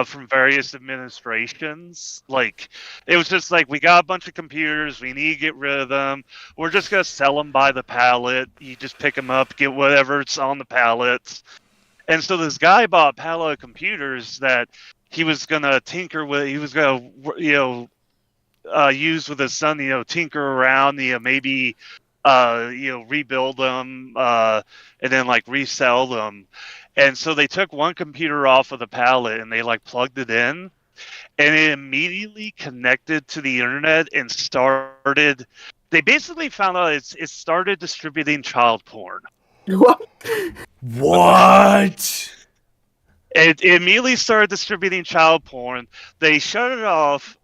from various administrations. Like, it was just like, we got a bunch of computers, we need to get rid of them. We're just gonna sell them by the pallet. You just pick them up, get whatever's on the pallets. And so this guy bought a pallet of computers that he was gonna tinker with. He was gonna, use with his son. Tinker around. Maybe rebuild them, and then like resell them. And so they took one computer off of the pallet and they like plugged it in, and it immediately connected to the internet and started. They basically found out it started distributing child porn. What? What? It immediately started distributing child porn. They shut it off.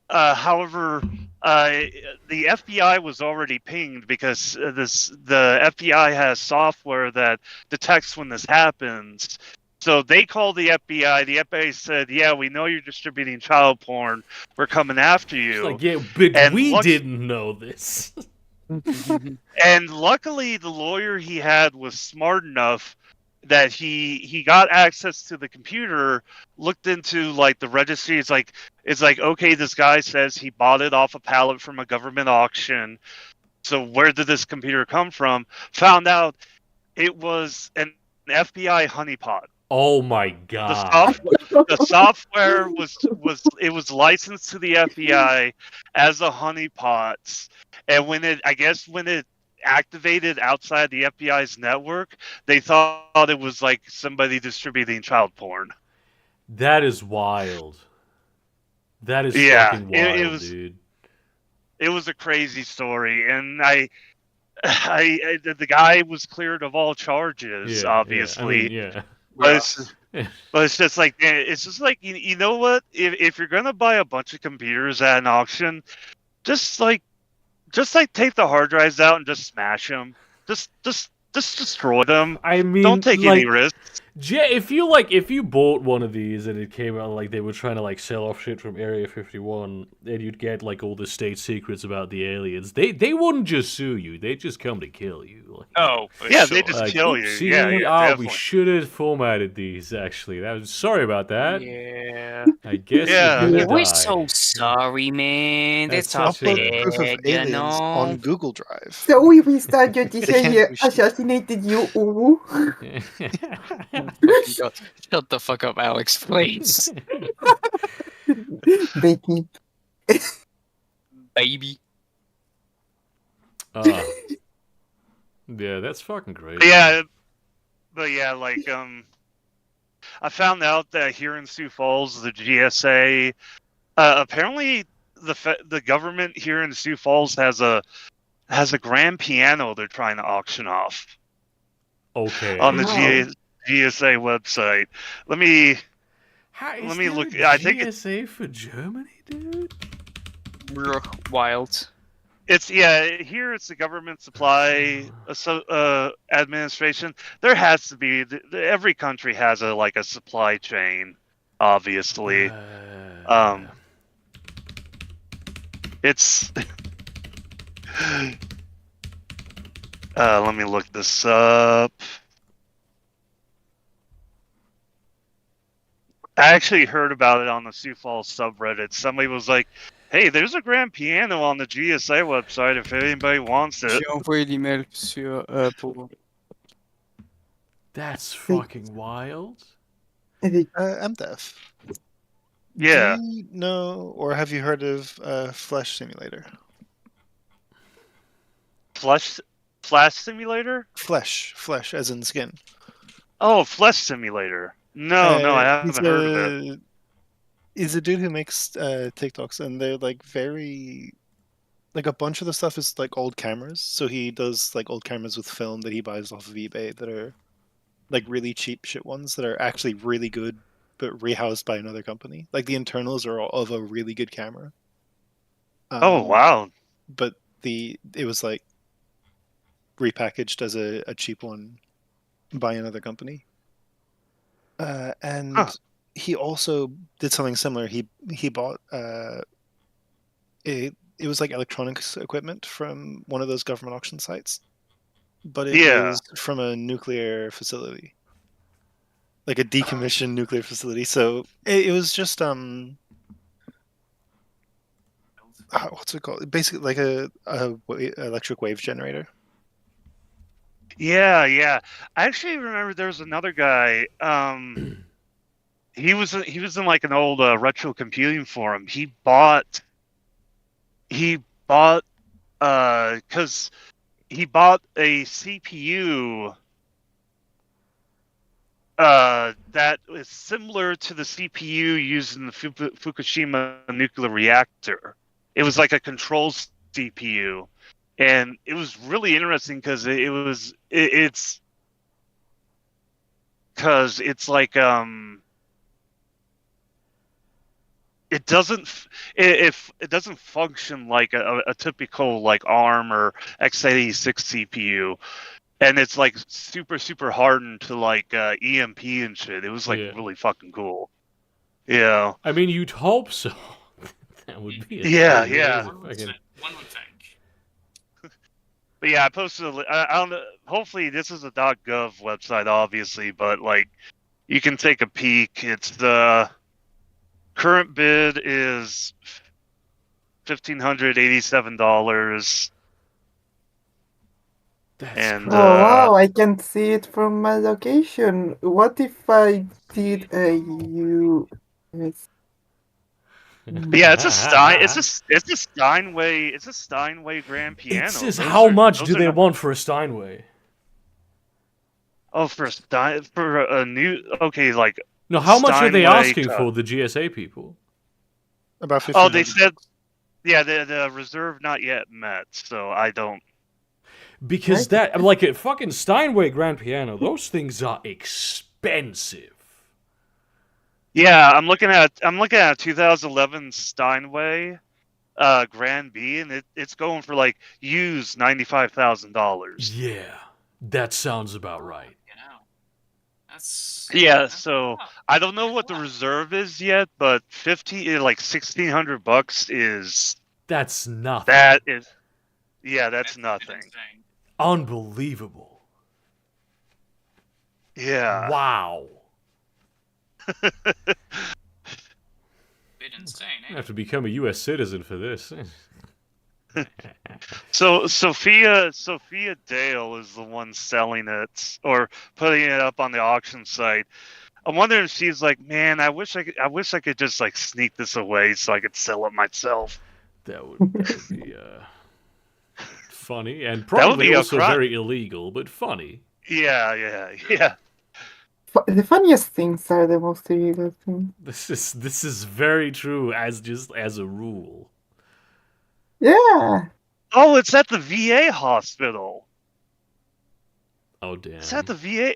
However, the FBI was already pinged because the FBI has software that detects when this happens. So they called the FBI. The FBI said, "Yeah, we know you're distributing child porn. We're coming after you." It's like, yeah, but And we didn't know this. And luckily, the lawyer he had was smart enough that he got access to the computer, looked into like the registry. It's like, okay, this guy says he bought it off a pallet from a government auction. So where did this computer come from? Found out it was an FBI honeypot. Oh my god. The software was licensed to the FBI as a honeypot, and when it activated outside the FBI's network, they thought it was like somebody distributing child porn. That is wild. That is fucking wild, dude. It was a crazy story, and the guy was cleared of all charges, obviously. Yeah. But it's just like, you know what? If you're gonna buy a bunch of computers at an auction, just take the hard drives out and just smash them. Just destroy them. I mean, don't take any risks. If you bought one of these and it came out like they were trying to like sell off shit from Area 51, and you'd get like all the state secrets about the aliens, they wouldn't just sue you; they'd just come to kill you. They just kill you. We should have formatted these. Actually, sorry about that. Yeah. I guess. We're so sorry, man. That's our Upload proof of bad, aliens on Google Drive. So we restart your teacher here assassinated you, ooh. Shut the fuck up, Alex, please. Baby. Baby. Yeah, that's fucking great. I found out that here in Sioux Falls, the GSA, apparently the government here in Sioux Falls has a grand piano they're trying to auction off. Okay. On the GSA website. Let me look. I think GSA for Germany, dude. We're wild. Here it's the government supply administration. There has to be. Every country has a supply chain, obviously. It's. Let me look this up. I actually heard about it on the Sioux Falls subreddit. Somebody was like, "Hey, there's a grand piano on the GSA website if anybody wants it." J'ai envoyé l'email pour. That's fucking wild. MDEF. Yeah. Do you know, or have you heard of Flesh Simulator? Flash Simulator? Flesh, as in skin. Oh, Flesh Simulator. No, I haven't heard of it. He's a dude who makes TikToks, and they're like very, like a bunch of the stuff is like old cameras. So he does like old cameras with film that he buys off of eBay that are like really cheap shit ones that are actually really good, but rehoused by another company. Like the internals are of a really good camera. Oh wow! But it was like repackaged as a cheap one by another company. And he also did something similar. He bought a it was like electronics equipment from one of those government auction sites, but it Yeah. was from a nuclear facility, like a decommissioned nuclear facility. So it was just what's it called? Basically, like a electric wave generator. Yeah, yeah. I actually remember there was another guy. He was in like an old retro computing forum. Because he bought a CPU that is similar to the CPU used in the Fukushima nuclear reactor. It was like a control CPU, and it was really interesting because it's like it doesn't function like a typical like ARM or x86 CPU, and it's like super hardened to like EMP and shit. It was like really fucking cool. Yeah. I mean, you'd hope so. That would be a Yeah, shit. yeah. One would think. But yeah, I posted. I don't know. Hopefully, this is a .gov website, obviously, but like, you can take a peek. It's the current bid is $1,587. That's And Oh wow, I can see it from my location. What if I did a US? yeah, it's a Stein. It's a Steinway. It's a Steinway grand piano. It says Those how are- much those do are they not- want for a Steinway? Oh, for a new. Okay, like. No, how much are they Steinway asking to- for the GSA people? About 15. Oh, they said. Yeah, the reserve not yet met, so I don't. Because that, like a fucking Steinway grand piano, those things are expensive. Yeah, I'm looking at a 2011 Steinway Grand B, and it's going for like used $95,000. Yeah, that sounds about right. That's Yeah, so I don't know what the reserve is yet, but $1,600 is That's nothing. that's nothing. insane. Unbelievable. Yeah. Wow. Bit insane, I eh? have to become a U.S. citizen for this. So Sophia Dale is the one selling it or putting it up on the auction site. I'm wondering if she's like, man, I wish I could just like sneak this away so I could sell it myself. That would be funny and probably be a also crime. very illegal, but funny. Yeah. The funniest things are the most illegal things. This is very true as a rule. Yeah. Oh, it's at the VA hospital. Oh damn. It's at the VA.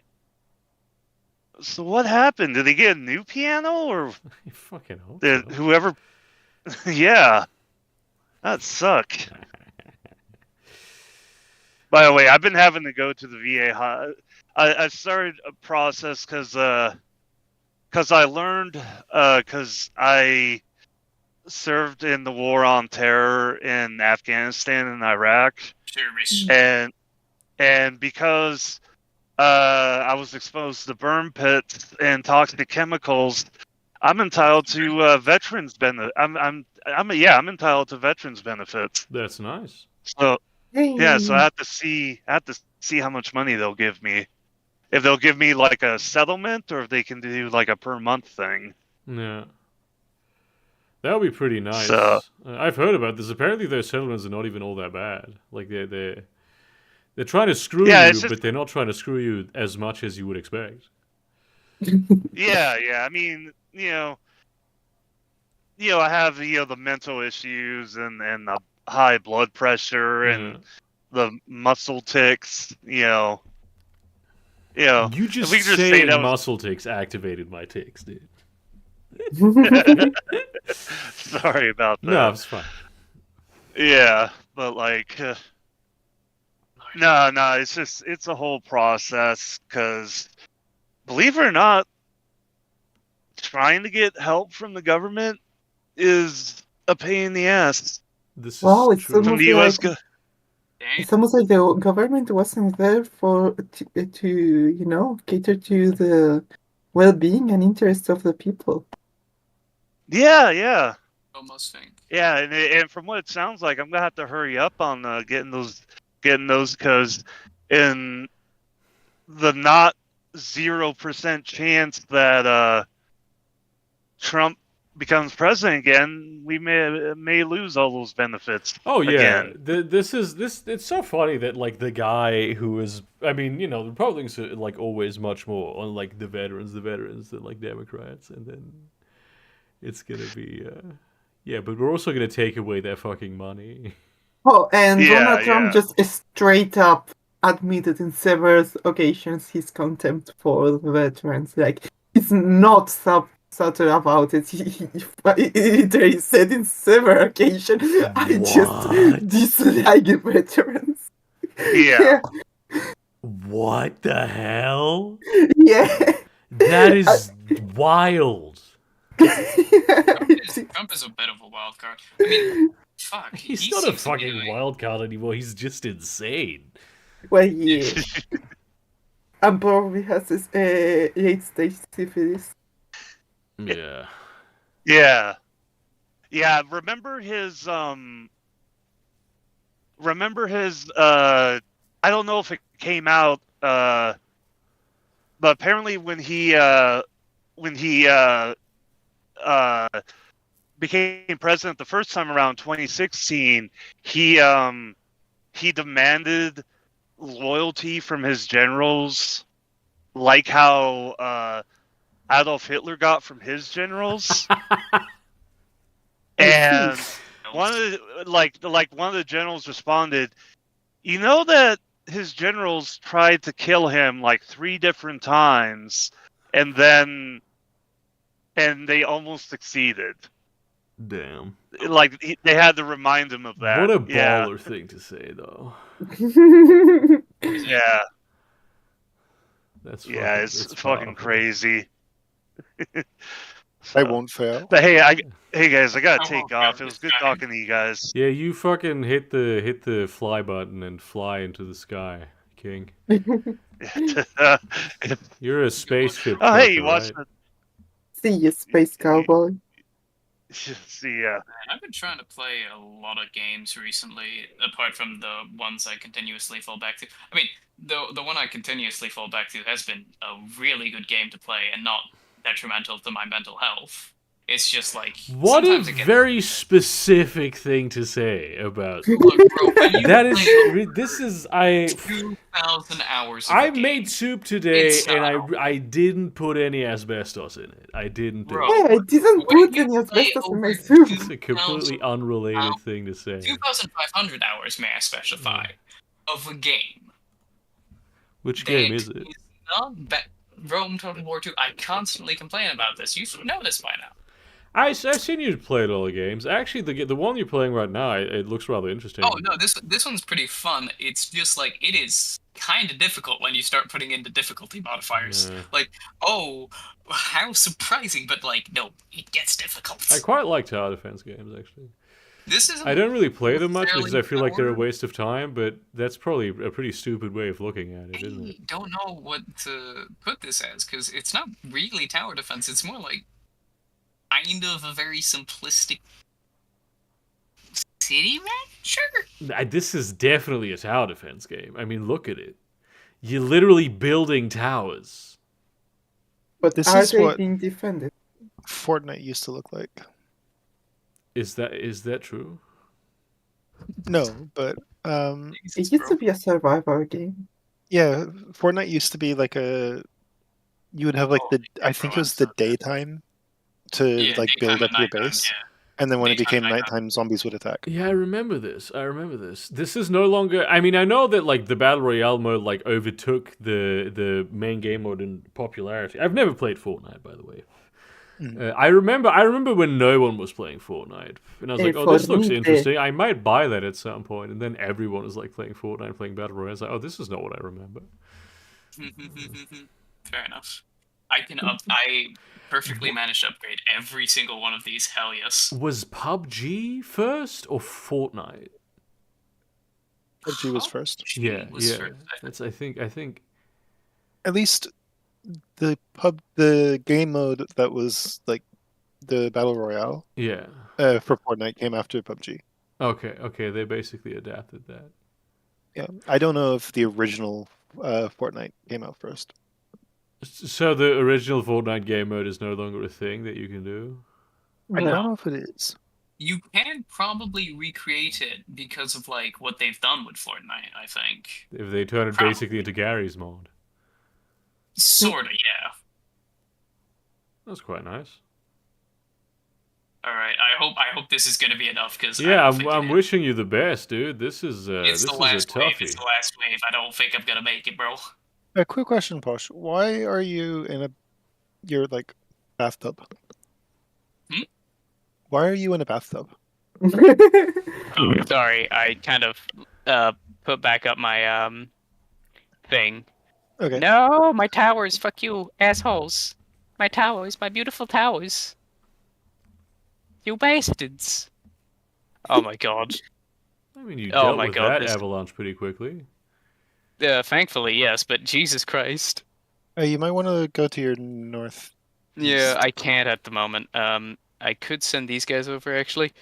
So what happened? Did they get a new piano or I fucking hope did so. whoever? Yeah, that sucked. By the way, I've been having to go to the VA. I started a process because I learned because I served in the war on terror in Afghanistan and Iraq, and because I was exposed to burn pits and toxic chemicals, I'm entitled to veterans benefit. I'm entitled to veterans benefits. That's nice. So Hey. yeah, so I have to see how much money they'll give me. If they'll give me like a settlement or if they can do like a per month thing. Yeah. That would be pretty nice. So- I've heard about this. Apparently their settlements are not even all that bad. Like they're trying to screw Yeah, you, it's just- but they're not trying to screw you as much as you would expect. Yeah. I mean, I have the mental issues and the high blood pressure and the muscle tics. You just we could just say saying that was- muscle ticks activated my ticks, dude. Sorry about that. No, it's fine. Yeah, but like, no, it's a whole process because, believe it or not, trying to get help from the government is a pain in the ass. This Wow, is it's true. From almost the U.S. like the government wasn't there to cater to the well-being and interests of the people. Yeah. Almost think. Yeah, and from what it sounds like, I'm gonna have to hurry up on getting those because in the not 0% chance that Trump becomes president again, we may lose all those benefits. Oh yeah, again. this. It's so funny that like the guy who is, I mean, the Republicans are like always much more on like the veterans than like Democrats, and then it's gonna be, yeah, but we're also gonna take away their fucking money. Oh, and Yeah, Donald Trump yeah. just straight up admitted in several occasions his contempt for the veterans. Like, he's not subtle about it. He literally said in several occasions, I just What? dislike veterans. Yeah. What the hell? Yeah. That is wild. Trump is a bit of a wild card. I mean, fuck. He's he not a seems to be fucking doing- wild card anymore. He's just insane. Well, yeah. And probably has this late-stage syphilis. Yeah. Yeah. Remember his I don't know if it came out but apparently when he became president the first time around 2016, he demanded loyalty from his generals like how Adolf Hitler got from his generals. And one of the generals responded, "You know that his generals tried to kill him like 3 different times, and they almost succeeded. Damn. Like they had to remind him of that." What a Yeah. baller thing to say, though. Yeah. That's Yeah, it's fucking powerful. crazy. I won't fail. But hey, guys, I gotta I take won't off. fail It was this good time. talking to you guys. Yeah, you fucking hit the fly button and fly into the sky, King. You're a spaceship. Oh, hey, you trucker, watched right? See you, space cowboy. See ya. I've been trying to play a lot of games recently, apart from the ones I continuously fall back to. I mean, the one I continuously fall back to has been a really good game to play and not detrimental to my mental health. It's just like What a sometimes it gets... very specific thing to say about. Look, bro, when you That is. play This is. I 2,000 hours of I a game, made soup today, It's and not. I didn't put any asbestos in it. I didn't do Bro. it. Hey, I didn't When put you any play asbestos in over my soup. It's a completely unrelated thing to say. 2,500 hours, may I specify, of a game. Which game that is it? not Rome Total War 2. I constantly complain about this. You should know this by now. I've seen you play all the games. Actually, the one you're playing right now, it looks rather interesting. Oh no, this one's pretty fun. It's just like it is kind of difficult when you start putting in the difficulty modifiers. Yeah. Like, oh, how surprising! But like, no, it gets difficult. I quite like tower defense games, actually. This is. I don't really play them much because I necessarily feel like they're a tower. waste of time, but that's probably a pretty stupid way of looking at it, isn't I it? don't know what to put this as because it's not really tower defense. It's more like kind of a very simplistic city rancher. This is definitely a tower defense game. I mean, look at it. You're literally building towers. But This are is they what- being defended? Fortnite used to look like. Is that true? No, but It used to be a survivor game. yeah, Fortnite used to be like a. You would have like I think it was the daytime to Yeah, like daytime build and up your nighttime, base, yeah. and then when it Daytime, became nighttime, zombies would attack. Yeah, I remember this. This is no longer. I mean, I know that like the battle royale mode like overtook the main game mode in popularity. I've never played Fortnite, by the way. I remember when no one was playing Fortnite, and I was like, "Oh, this looks interesting. I might buy that at some point." And then everyone was like playing Fortnite, playing battle royale. I was like, "Oh, this is not what I remember." Fair enough. I perfectly managed to upgrade every single one of these. Hell yes. Was PUBG first or Fortnite? PUBG was first. Yeah, Was yeah. first, That's I think. At least the game mode that was like the battle royale Yeah. for Fortnite came after PUBG. Okay. They basically adapted that. Yeah, I don't know if the original Fortnite came out first. So the original Fortnite game mode is no longer a thing that you can do. I No. don't know if it is. You can probably recreate it because of like what they've done with Fortnite. I think If they turn it basically into Gary's mod. sorta, yeah. That's quite nice. All right. I hope this is gonna be enough because Yeah, I'm wishing you the best, dude. This is It's this the is last a wave. toughie. It's the last wave. I don't think I'm gonna make it, bro. A quick question, Posh. Why are you in your like bathtub? Hmm? Why are you in a bathtub? Oh, sorry. I kind of put back up my thing. Okay. No, my towers. Fuck you, assholes. My towers, my beautiful towers. You bastards. Oh my god. I mean, you Oh dealt my with god. that This. avalanche pretty quickly. Thankfully, yes, but Jesus Christ. You might want to go to your north. Yeah, I can't at the moment. I could send these guys over actually.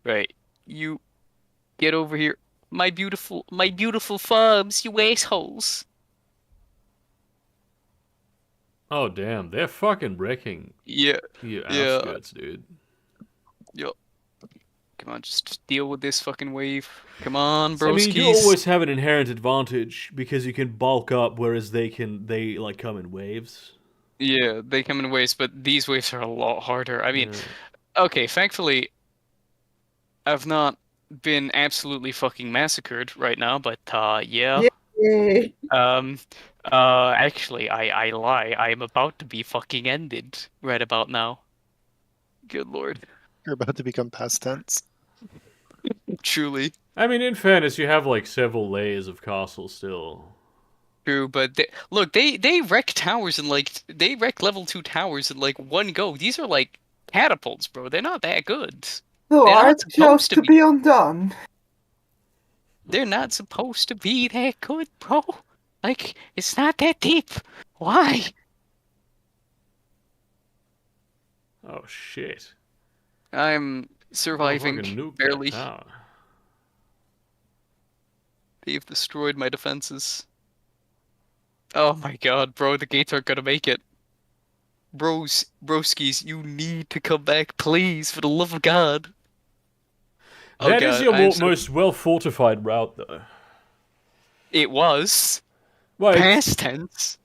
Right. You get over here. My beautiful farms, you assholes. Oh damn, they're fucking wrecking Yeah. your Yeah. outskirts, dude. Yo. Come on, just deal with this fucking wave. Come on, broskies. I mean, you always have an inherent advantage because you can bulk up, whereas they like come in waves. Yeah, they come in waves, but these waves are a lot harder. I mean, Yeah. okay, thankfully, I've not been absolutely fucking massacred right now, but yeah. Yay. Actually, I lie. I am about to be fucking ended right about now. Good lord. You're about to become past tense. Truly. I mean, in fairness, you have like several layers of castle still. True, but they wreck towers and like they wreck level 2 towers in like one go. These are like catapults, bro. They're not that good. So They're not art supposed just to to be. be undone. They're not supposed to be that good, bro. Like, it's not that deep. Why? Oh shit! I'm surviving Motherfucking nuke that barely. tower. They've destroyed my defenses. Oh my god, bro, the gates aren't gonna make it. Broskies, you need to come back, please, for the love of God. Oh That is god, your most well fortified route, though. It was. Well, Past tense.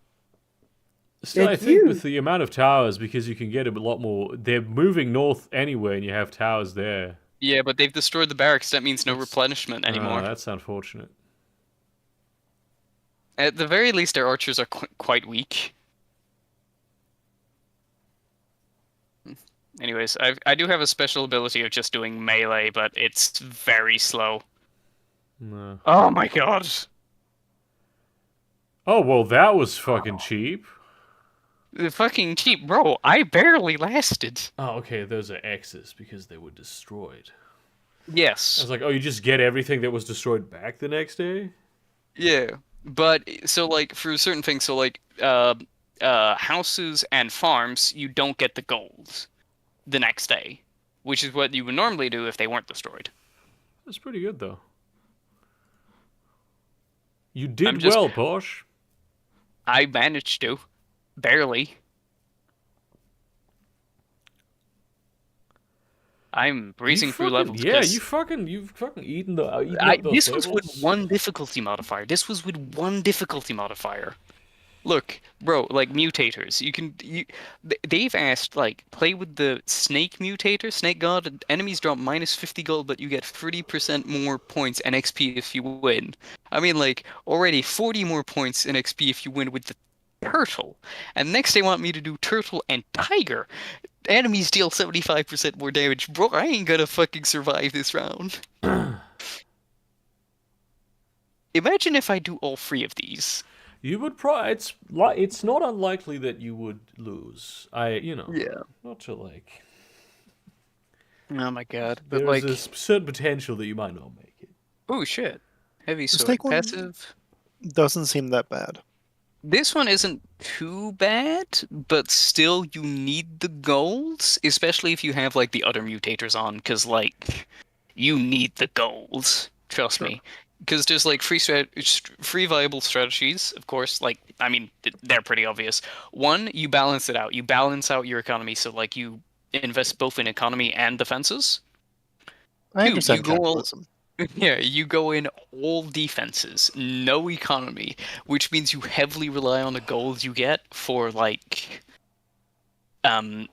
still, I It's think you. with the amount of towers, because you can get a lot more. They're moving north anyway, and you have towers there. Yeah, but they've destroyed the barracks. That means no replenishment anymore. That's unfortunate. At the very least, our archers are quite weak. Anyways, I do have a special ability of just doing melee, but it's very slow. No. Oh my god. Oh well, that was fucking cheap. Fucking cheap, bro. I barely lasted. Oh, okay, those are X's because they were destroyed. I Yes. was like, oh, you just get everything that was destroyed back the next day? Yeah. But, so, like, for certain things, so, like, houses and farms, you don't get the gold the next day, which is what you would normally do if they weren't destroyed. That's pretty good, though. You did well, Posh. I managed to. Barely. I'm breezing through levels. Yeah, you've fucking eaten up those This was levels. with one difficulty modifier. Look, bro, like mutators. They've asked, like, play with the snake mutator, snake god, and enemies drop minus 50 gold, but you get 30% more points and XP if you win. I mean, like, already 40 more points in XP if you win with the turtle. And next they want me to do turtle and tiger. Enemies deal 75% more damage. Bro, I ain't gonna fucking survive this round. Imagine if I do all three of these. You would it's not unlikely that you would lose. Yeah. Not to like. Oh my god. But There's a like, certain potential that you might not make it. oh shit. Heavy The sword. snake one Passive. doesn't seem that bad. This one isn't too bad, but still you need the golds, especially if you have like the other mutators on, because like you need the golds. Trust Sure. me. Because there's like free viable strategies, of course. Like, I mean, they're pretty obvious. One, you balance it out. You balance out your economy, so like you invest both in economy and defenses. I Two, you understand go all capitalism. yeah, you go in all defenses, no economy, which means you heavily rely on the gold you get for like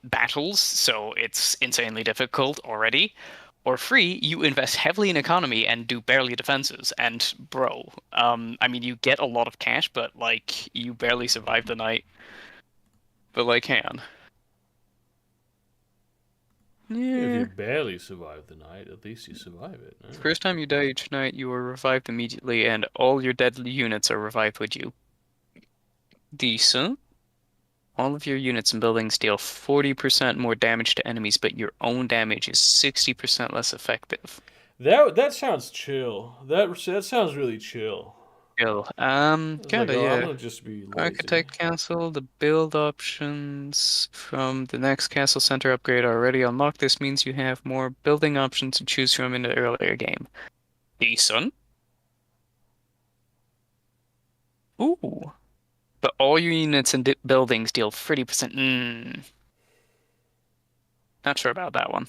battles, so it's insanely difficult already. Or free, you invest heavily in economy and do barely defenses. And bro, I mean you get a lot of cash, but like you barely survive the night. But like, hang on. If Yeah. you barely survive the night, at least you survive it. No? First time you die each night, you are revived immediately, and all your dead units are revived with you. Decent. All of your units and buildings deal 40% more damage to enemies, but your own damage is 60% less effective. That sounds chill. That sounds really chill. Chill. It's like, Kinda, oh, I'm yeah. gonna just be lazy. Architect Castle, the build options from the next Castle Center upgrade are already unlocked. This means you have more building options to choose from in the earlier game. Decent. Ooh. But all your units and buildings deal 30%. Not sure about that one.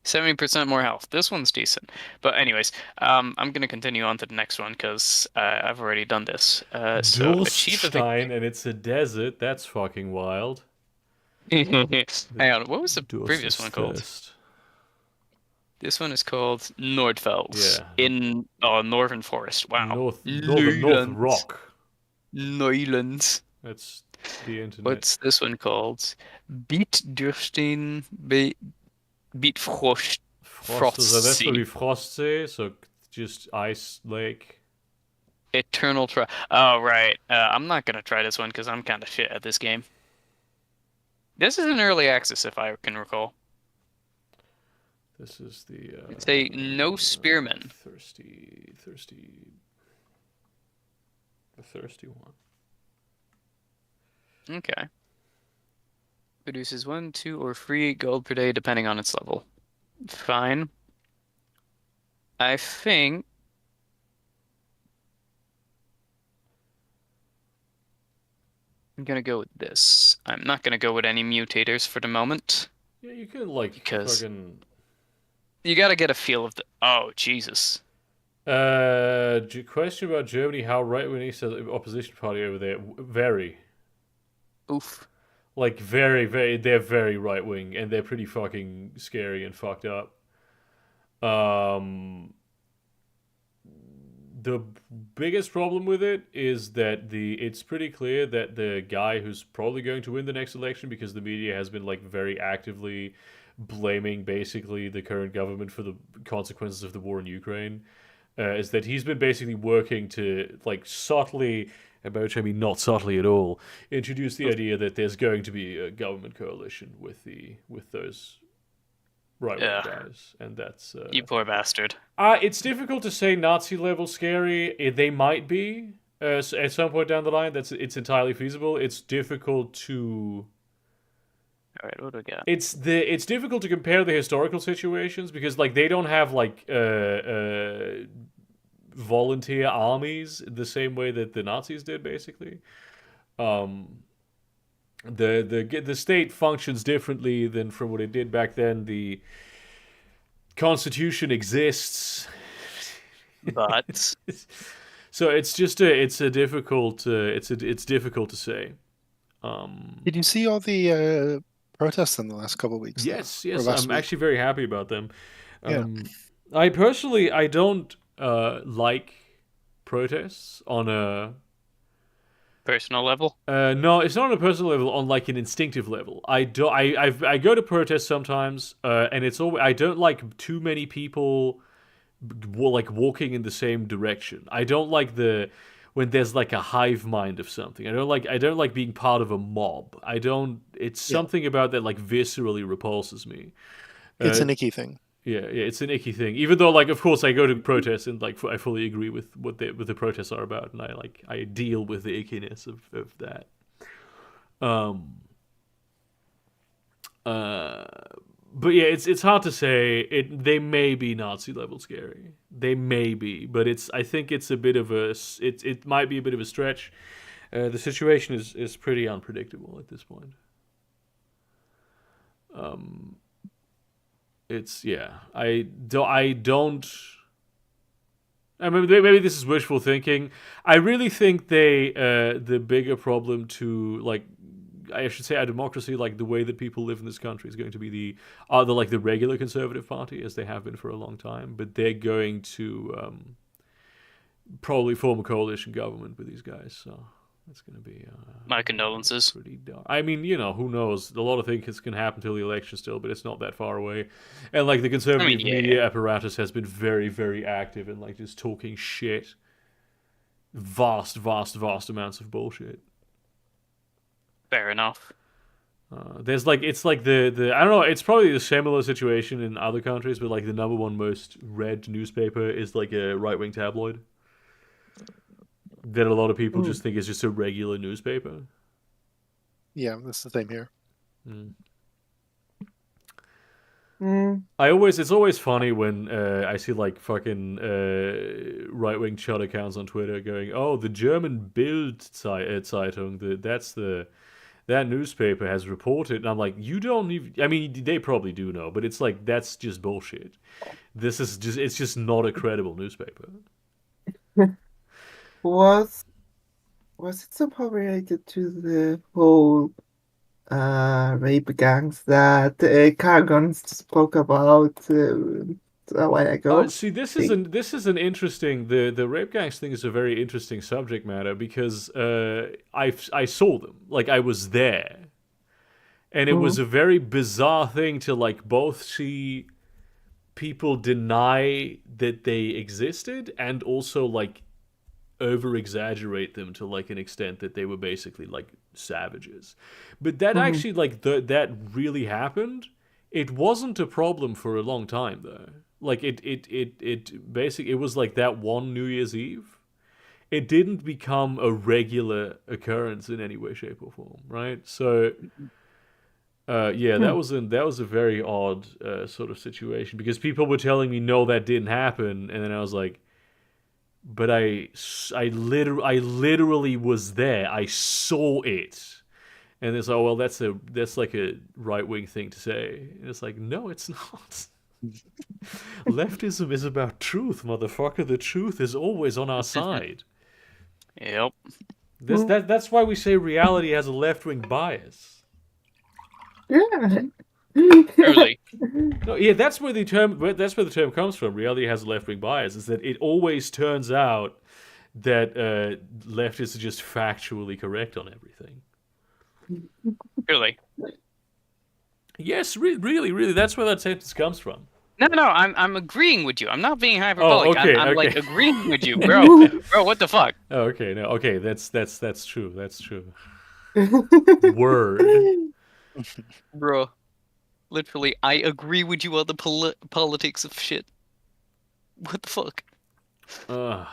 70% more health. This one's decent. But anyways, I'm gonna continue on to the next one because I've already done this. So achieve a victory. Durststein, and it's a desert. That's fucking wild. Hang on, what was the Durst previous is one called? thirst. This one is called Nordfels Yeah. in Northern Forest. Wow. North Neulands. Rock. Neulands. That's the internet. What's this one called? Beatdürften Beatfrost. Frost, so that's Frostsea. gonna be Frostsee, so just ice lake. Eternal Try. Oh, right. I'm not gonna try this one because I'm kind of shit at this game. This is an early access, if I can recall. This is the. Say no spearmen. The thirsty one. Okay. Produces 1, 2, or 3 gold per day, depending on its level. Fine. I think. I'm gonna go with this. I'm not gonna go with any mutators for the moment. Yeah, you can like Because- fucking. You gotta get a feel of the. Oh, Jesus. Question about Germany: how right wing is the opposition party over there? Very. Oof. Like very, very. They're very right wing, and they're pretty fucking scary and fucked up. The biggest problem with it is that it's pretty clear that the guy who's probably going to win the next election, because the media has been like very actively blaming basically the current government for the consequences of the war in Ukraine, is that he's been basically working to like subtly, by which I mean not subtly at all, introduce the idea that there's going to be a government coalition with those right-wing Yeah. guys, and that's You poor bastard. it's difficult to say Nazi level scary. They might be at some point down the line. It's entirely feasible. It's difficult to. All right, what do we got? It's difficult to compare the historical situations because like they don't have like volunteer armies the same way that the Nazis did basically. The state functions differently than from what it did back then. The Constitution exists. But So it's just it's difficult to say. Did you see all the protests in the last couple of weeks? Yes, Or last I'm week? actually very happy about them. Yeah. I personally I don't like protests on a personal level. no, it's not on a personal level. On like an instinctive level, I do. I go to protests sometimes, and it's always I don't like too many people like walking in the same direction. I don't like when there's like a hive mind of something. I don't like being part of a mob. I don't. It's something about that like viscerally repulses me. It's an icky thing. Yeah, it's an icky thing. Even though, like, of course, I go to protests and like I fully agree with what the protests are about, and I deal with the ickiness of that. But yeah, it's hard to say. They may be Nazi level scary. They may be, but I think it's a bit of a it might be a bit of a stretch. The situation is pretty unpredictable at this point. It's yeah. I don't. I mean, maybe this is wishful thinking. I really think the bigger problem to like, I should say, our democracy, like the way that people live in this country, is going to be the regular Conservative Party, as they have been for a long time. But they're going to probably form a coalition government with these guys. So it's going to be My condolences. pretty dark. I mean, who knows? A lot of things can happen till the election still, but it's not that far away. And like the conservative media apparatus has been very, very active in like just talking shit. Vast amounts of bullshit. Fair enough. There's like it's like the I don't know. It's probably a similar situation in other countries, but like the number one most read newspaper is like a right-wing tabloid that a lot of people just think is just a regular newspaper. Yeah, that's the same here. It's always funny when I see like fucking right-wing chud accounts on Twitter going, "Oh, the German Bild Zeitung, that newspaper has reported," and I'm like, you don't even. I mean, they probably do know, but it's like that's just bullshit. It's just not a credible newspaper. Was it somehow related to the whole rape gangs that Cargon spoke about a while ago? See, this is an interesting the rape gangs thing is a very interesting subject matter because I saw them, like I was there, and it was a very bizarre thing to like both see people deny that they existed and also like over exaggerate them to like an extent that they were basically like savages. But that actually like that really happened. It wasn't a problem for a long time though. Like it basically it was like that one New Year's Eve. It didn't become a regular occurrence in any way, shape, or form, right? So that was a very odd sort of situation because people were telling me no, that didn't happen, and then I was like, but I literally was there. I saw it. And it's like, oh, well, that's like a right-wing thing to say. And it's like, no, it's not. Leftism is about truth, motherfucker. The truth is always on our side. Yep. That's why we say reality has a left-wing bias. Yeah. Truly. No, yeah, that's where the term comes from. Reality has a left-wing bias. Is that it always turns out that leftists are just factually correct on everything. Truly. Yes, really, that's where that sentence comes from. No, I'm agreeing with you. I'm not being hyperbolic. okay, I'm okay. like agreeing with you, bro. Bro, what the fuck? Oh, okay, no, okay, that's true. That's true. Word. Bro. Literally, I agree with you on the politics of shit. What the fuck? Bro,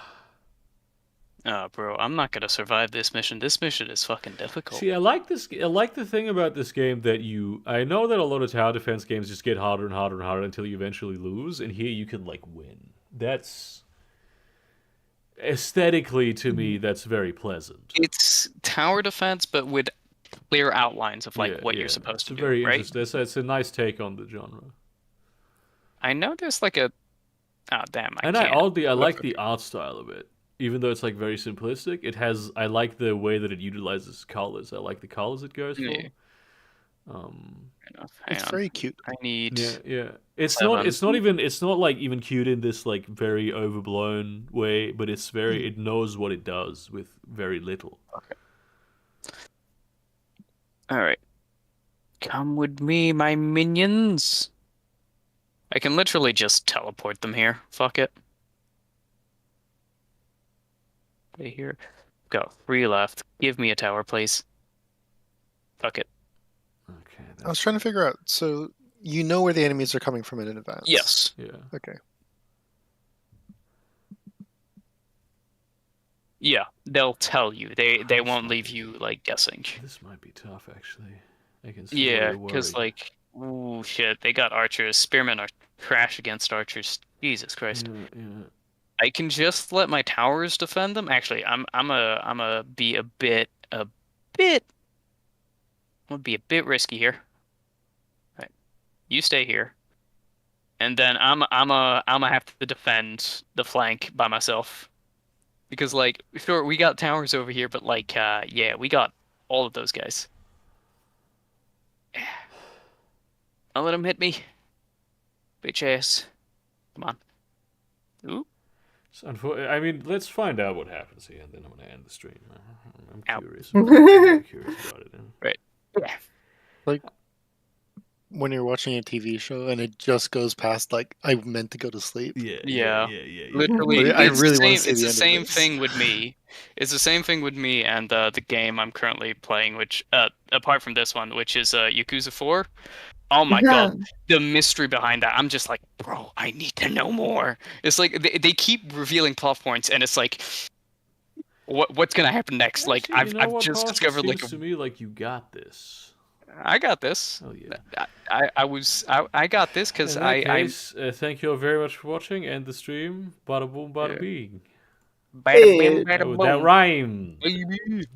I'm not gonna survive this mission. This mission is fucking difficult. See, I like the thing about this game that I know that a lot of tower defense games just get harder and harder and harder until you eventually lose, and here you can like win. That's aesthetically to me, that's very pleasant. It's tower defense, but with clear outlines of like what you're supposed to do. Very right? interesting. It's a nice take on the genre. I know there's like a. Oh damn! I like the art style of it. Even though it's like very simplistic, I like the way that it utilizes colors. I like the colors it goes for. It's very cute. I need. Yeah. It's not like even cute in this like very overblown way, but it's very. It knows what it does with very little. Okay. All right. Come with me, my minions. I can literally just teleport them here. Fuck it. Stay here. Got 3 left. Give me a tower, please. Fuck it. Okay. I was trying to figure out. So you know where the enemies are coming from in advance. Yes. Yeah. Okay. Yeah, they'll tell you. They won't leave you like guessing. This might be tough, actually. I can see why Yeah, you're because worried. like, ooh shit, they got archers. Spearmen are trash against archers. Jesus Christ. Yeah. I can just let my towers defend them. Actually, I'm a be a bit. Would be a bit risky here. Right, you stay here, and then I'm have to defend the flank by myself. Because, like, sure, we got towers over here, but, like, yeah, we got all of those guys. I'll let him hit me. Bitch ass. Come on. Ooh. I mean, let's find out what happens here, and then I'm gonna end the stream. I'm Ow. curious. I'm very curious about it. Right. Yeah. Like when you're watching a TV show and it just goes past like I meant to go to sleep. Yeah. Literally, Like, I it's really the wanna same, see it's the the end of same this. thing with me. It's the same thing with me and the game I'm currently playing, which, apart from this one, which is Yakuza 4. Oh my god, the mystery behind that. I'm just like, bro, I need to know more. It's like they keep revealing plot points, and it's like, what's gonna happen next? Like, Actually, you know I've what, just Hoff? It discovered like seems to me like you got this. I got this. Oh yeah. I got this because In that case, thank you all very much for watching, and the stream. Bada boom, bada bing. Bada bim, bada Oh, boom. that rhymed. Baby.